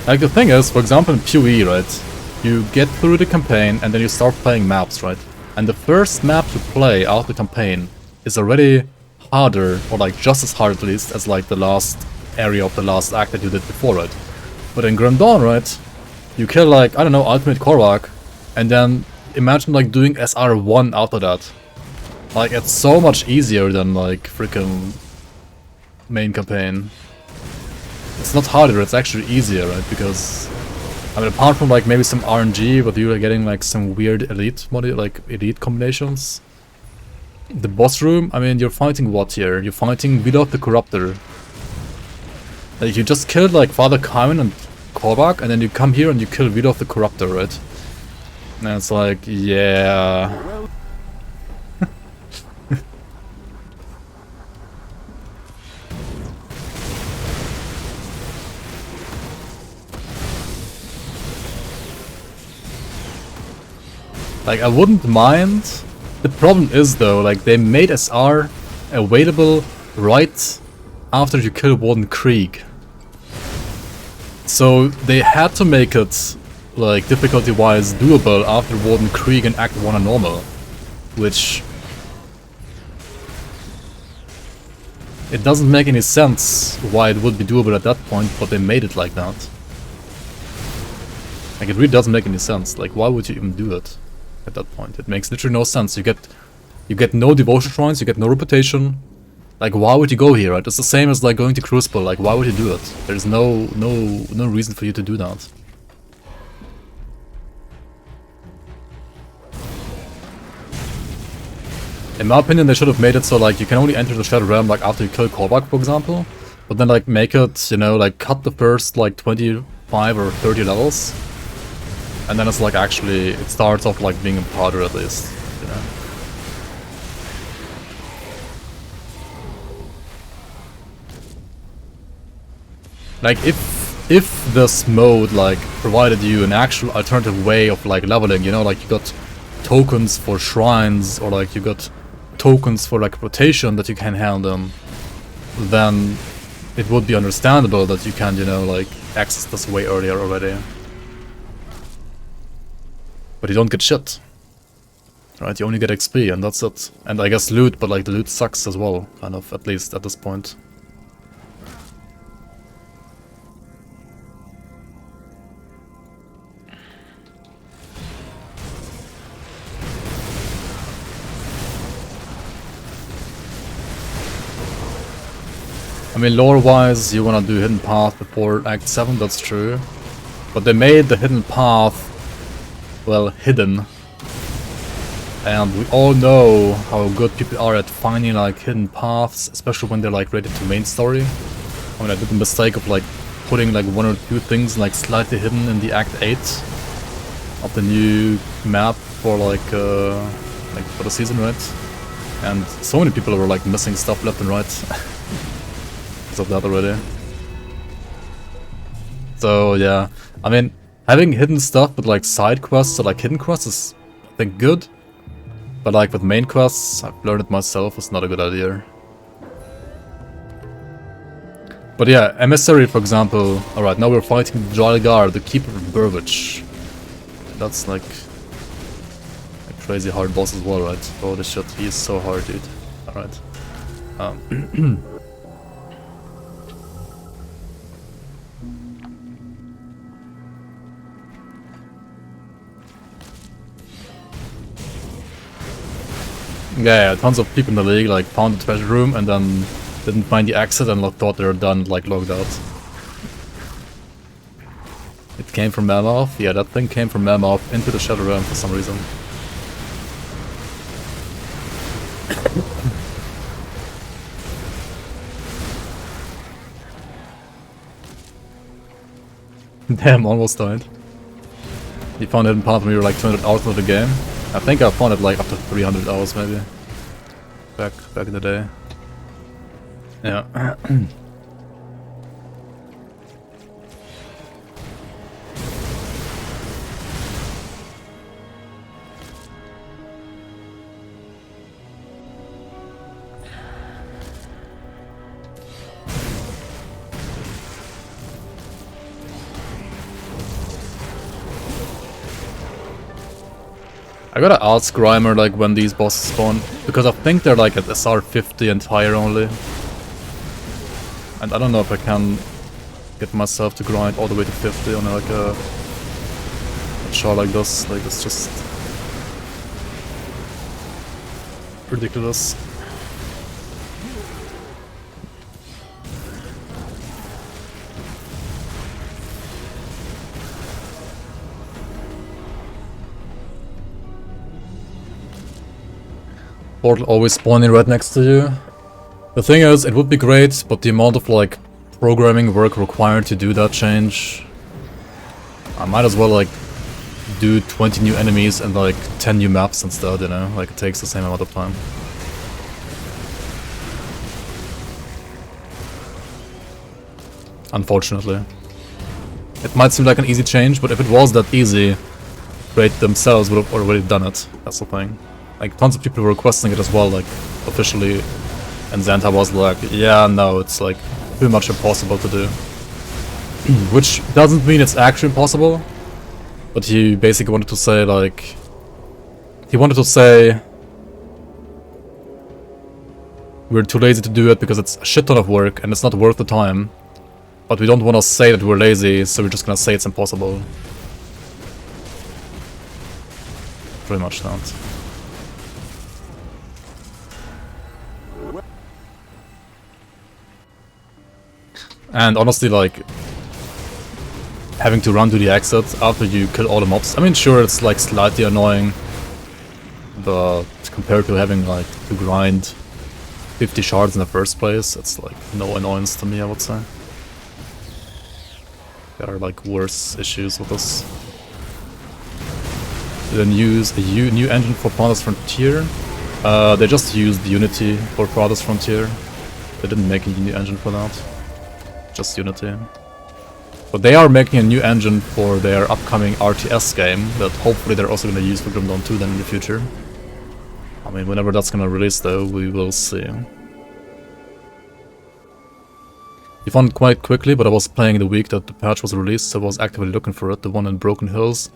Like the thing is, for example in PoE, right? You get through the campaign and then you start playing maps, right? And the first map you play out the campaign is already harder, or like just as hard at least, as like the last area of the last act that you did before, right? But in Grim Dawn, right? You kill like, I don't know, Ultimate Korvac, and then imagine like doing SR1 after that. Like it's so much easier than like freaking main campaign. It's not harder, it's actually easier, right? Because, I mean, apart from like maybe some RNG, but you're getting like some weird elite elite combinations. The boss room, I mean, you're fighting what here? You're fighting Vidot the Corruptor. Like, you just killed like Father Kaiman and Korvac, and then you come here and you kill Vidot the Corruptor, right? And it's like, yeah. Like, I wouldn't mind. The problem is though, like, they made SR available right after you kill Warden Krieg. So they had to make it, like, difficulty-wise doable after Warden Krieg in Act 1 and normal. Which... it doesn't make any sense why it would be doable at that point, but they made it like that. Like, it really doesn't make any sense. Like, why would you even do it at that point? It makes literally no sense. You get no devotion shrines, you get no reputation. Like, why would you go here, right? It's the same as like going to Crucible. Like, why would you do it? There's no reason for you to do that. In my opinion, they should have made it so like you can only enter the Shadow Realm like after you kill Korvac, for example. But then like make it, you know, like cut the first like 25 or 30 levels. And then it's like actually, it starts off like being a harder at least, you know. Like if this mode like provided you an actual alternative way of like leveling, you know, like you got tokens for shrines or like you got tokens for like rotation that you can hand them, then it would be understandable that you can, you know, like access this way earlier already. But you don't get shit. Right, you only get XP and that's it. And I guess loot, but like the loot sucks as well, kind of, at least at this point. I mean, lore-wise, you wanna do Hidden Path before Act 7, that's true. But they made the Hidden Path, well, hidden. And we all know how good people are at finding like hidden paths, especially when they're like related to main story. I mean, I did the mistake of like putting like one or two things like slightly hidden in the Act 8 of the new map for like for the season, right? And so many people were like missing stuff left and right because of that already. So yeah, I mean, having hidden stuff with like side quests or like hidden quests is, I think, good. But like with main quests, I've learned it myself, it's not a good idea. But yeah, Emissary, for example. Alright, now we're fighting Jalgar, the Keeper of Burbage. That's like a crazy hard boss as well, right? Holy shit, he is so hard, dude. Alright. Yeah, tons of people in the league like found the treasure room and then didn't find the exit and thought they were done, like logged out. It came from Mammoth? Yeah, that thing came from Mammoth into the Shadow Realm for some reason. Damn, almost died. You found hidden path when you were like 200 hours into the game. I think I found it like up to 300 hours maybe. Back in the day. Yeah. I gotta ask Grimer like when these bosses spawn, because I think they're like at SR 50 and higher only. And I don't know if I can get myself to grind all the way to 50 on like a char like this. Like it's just ridiculous. Portal always spawning right next to you. The thing is, it would be great, but the amount of like programming work required to do that change, I might as well like do 20 new enemies and like 10 new maps instead, you know? Like it takes the same amount of time. Unfortunately. It might seem like an easy change, but if it was that easy, Raid themselves would have already done it. That's the thing. Like, tons of people were requesting it as well, like, officially. And Xanta was like, yeah, no, it's like, pretty much impossible to do. Which doesn't mean it's actually impossible. But he basically wanted to say, like... He wanted to say... We're too lazy to do it because it's a shit ton of work and it's not worth the time. But we don't want to say that we're lazy, so we're just gonna say it's impossible. Pretty much that. And honestly, like, having to run to the exit after you kill all the mobs. I mean, sure, it's like slightly annoying, but compared to having like to grind 50 shards in the first place, it's like no annoyance to me, I would say. There are like worse issues with this. They then use a new engine for Pathos Frontier. They just used Unity for Pathos Frontier. They didn't make a new engine for that. Just Unity. But they are making a new engine for their upcoming RTS game that hopefully they're also going to use for Grim Dawn 2 then in the future. I mean, whenever that's going to release though, we will see. You found it quite quickly, but I was playing the week that the patch was released, so I was actively looking for it, the one in Broken Hills.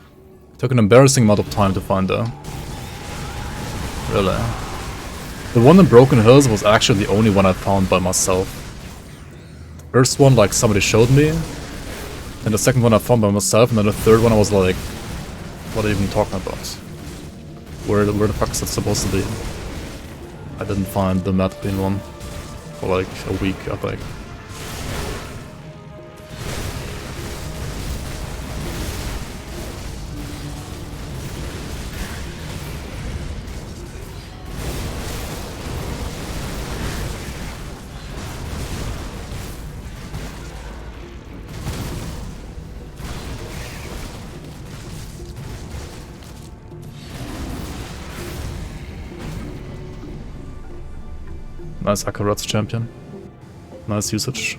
It took an embarrassing amount of time to find though. Really. The one in Broken Hills was actually the only one I found by myself. First one, like, somebody showed me, and the second one I found by myself, and then the third one I was like, what are you even talking about? Where the fuck is it supposed to be? I didn't find the Mad Queen one for like a week, I think. Nice Akarat's champion. Nice usage.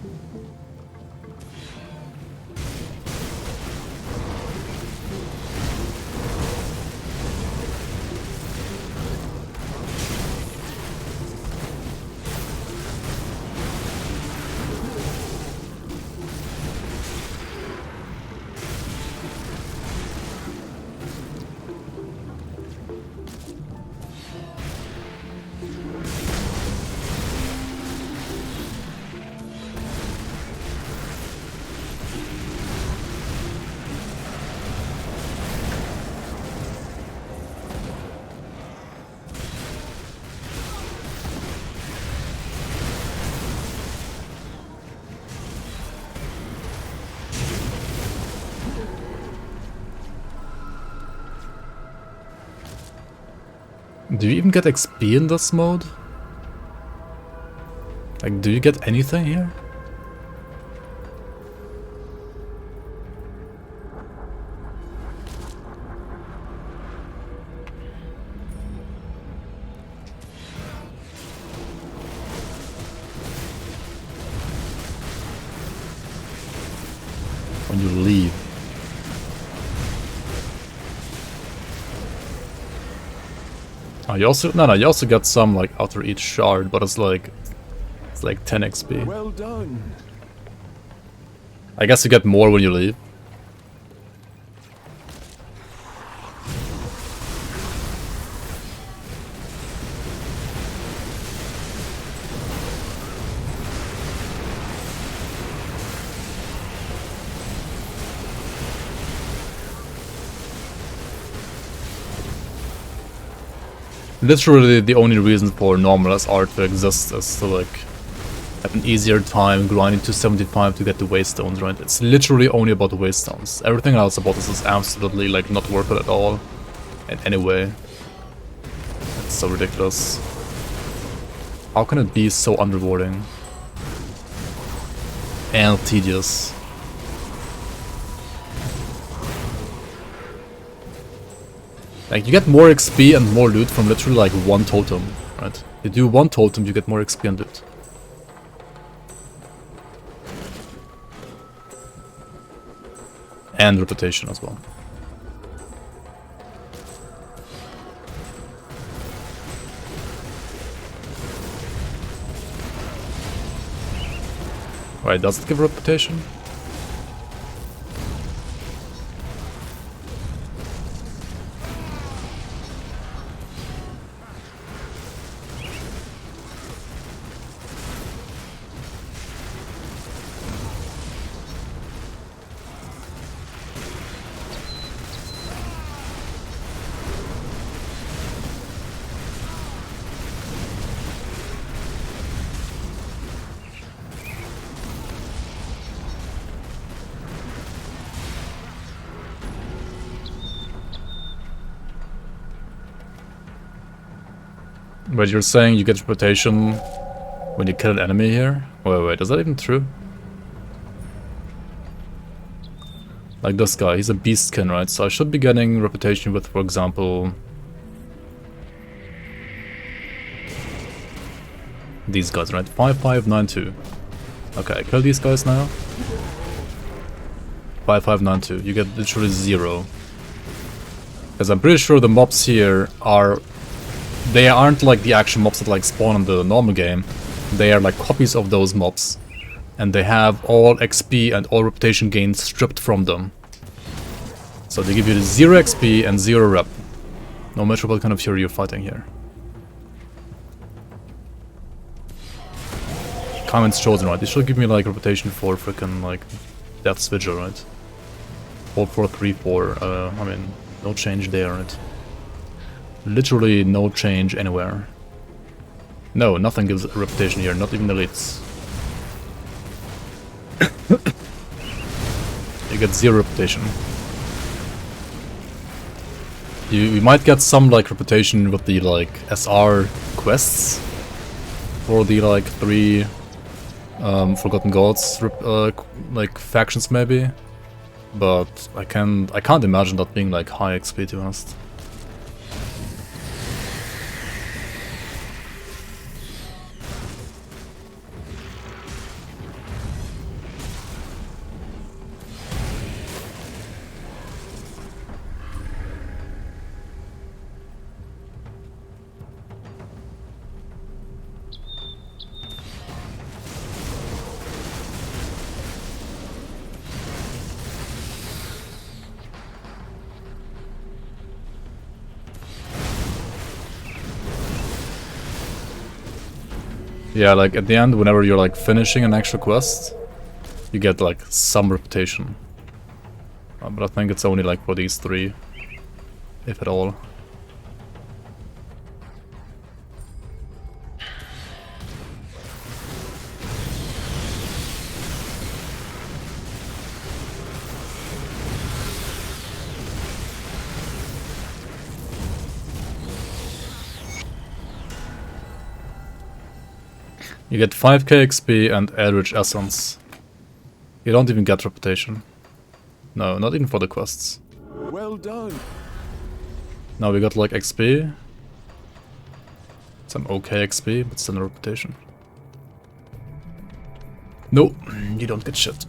Do you even get XP in this mode? Like, do you get anything here? When you leave. Oh, you also you also get some like after each shard, but it's like 10 XP. Well done. I guess you get more when you leave. Literally the only reason for normal art to exist is to like have an easier time grinding to 75 to get the waystones, right? It's literally only about the waystones. Everything else about this is absolutely like not worth it at all in any way. It's so ridiculous. How can it be so unrewarding and tedious? Like, you get more XP and more loot from literally like one totem, right? You do one totem, you get more XP and loot. And reputation as well. Wait, does it give reputation? But you're saying you get reputation when you kill an enemy here? Wait, is that even true? Like this guy, he's a beastkin, right? So I should be getting reputation with, for example, these guys, right? 5592. Okay, kill these guys now. 5592. You get literally 0. Because I'm pretty sure the mobs here are... They aren't like the actual mobs that like spawn in the normal game. They are like copies of those mobs. And they have all XP and all reputation gains stripped from them. So they give you 0 XP and 0 rep. No matter what kind of fury you're fighting here. Comments chosen, right? They should give me like reputation for freaking like Death's Vigil, right? 4434, I mean, no change there, right? Literally no change anywhere. No, nothing gives a reputation here, not even elites. You get 0 reputation. You might get some like reputation with the like SR quests for the like 3 Forgotten Gods like factions maybe, but I can't imagine that being like high XP, to be honest. Yeah, like at the end, whenever you're like finishing an extra quest, you get like some reputation. But I think it's only like for these 3, if at all. You get 5k XP and Eldritch Essence. You don't even get Reputation. No, not even for the quests. Well done. Now we got like XP. Some okay XP, but still no Reputation. No, you don't get shit.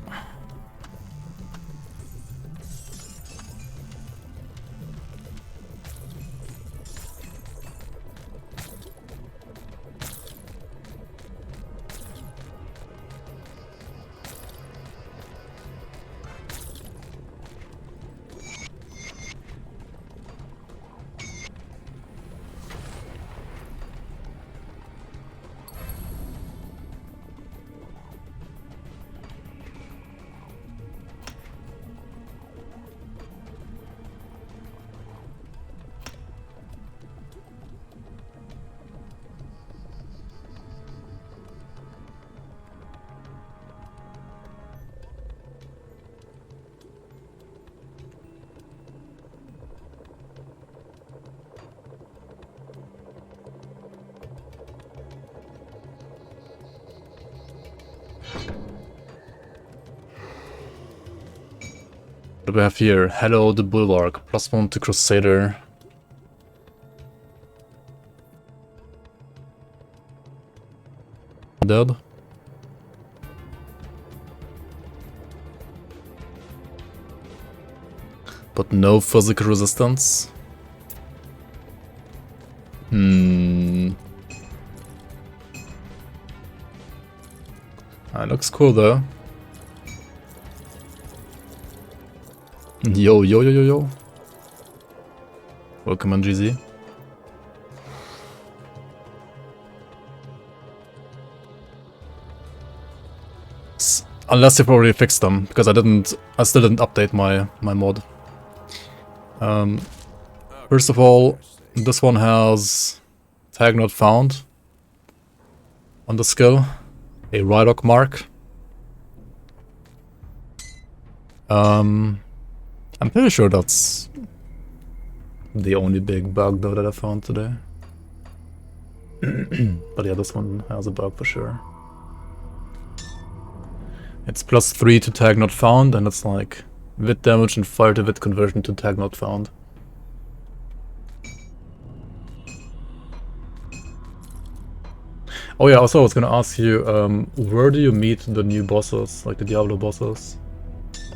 What do we have here? Hello, the Bulwark. +1 to Crusader. Dead. But no physical resistance. That looks cool though. Yo, yo, yo, yo, yo. Welcome on GZ. Unless you've already fixed them, because I still didn't update my mod. First of all, this one has tag not found on the skill, a Rhydock mark. I'm pretty sure that's the only big bug though that I found today. But yeah, this one has a bug for sure. It's +3 to tag not found, and it's like wit damage and fire to wit conversion to tag not found. Oh yeah, also I was gonna ask you, where do you meet the new bosses, like the Diablo bosses?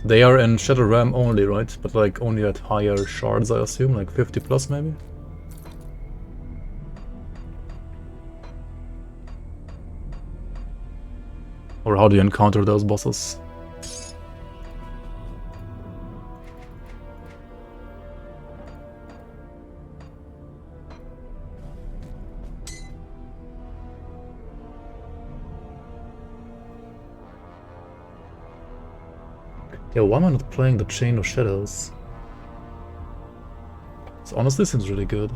They are in Shadow Ram only, right? But like only at higher shards, I assume, like 50 plus maybe? Or how do you encounter those bosses? Yeah, why am I not playing the Chain of Shadows? This honestly seems really good.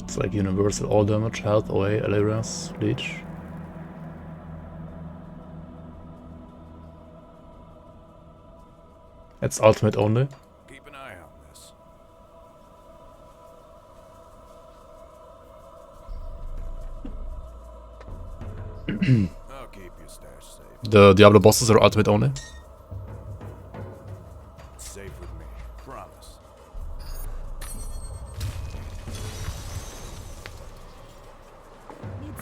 It's like universal all damage, health, OA, LA res, leech. It's ultimate only. Keep an eye on this. I'll keep your stash safe. The Diablo bosses are ultimate only. Safe with me. Promise.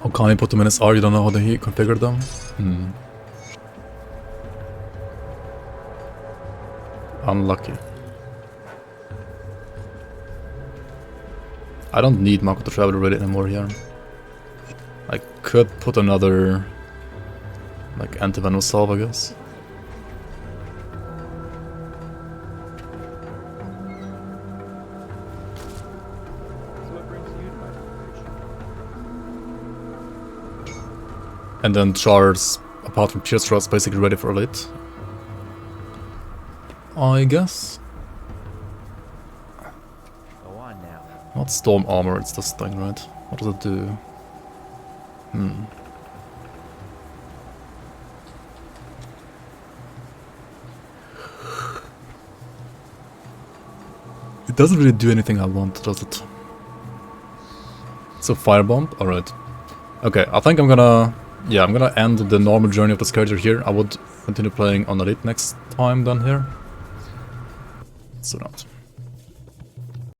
How can you put them in SR? You don't know how they configure them? Unlucky. I don't need Marco the Traveler really anymore here. I could put another like anti-venom salve, I guess. So what brings you to my location? And then Char's, apart from Pierce Thrust, basically ready for Elite. I guess. Go on now. Not Storm Armor, it's this thing, right? What does it do? It doesn't really do anything I want, does it? It's a firebomb? Alright. Okay, I think I'm gonna... Yeah, I'm gonna end the normal journey of this character here. I would continue playing on Elite next time then here. So not.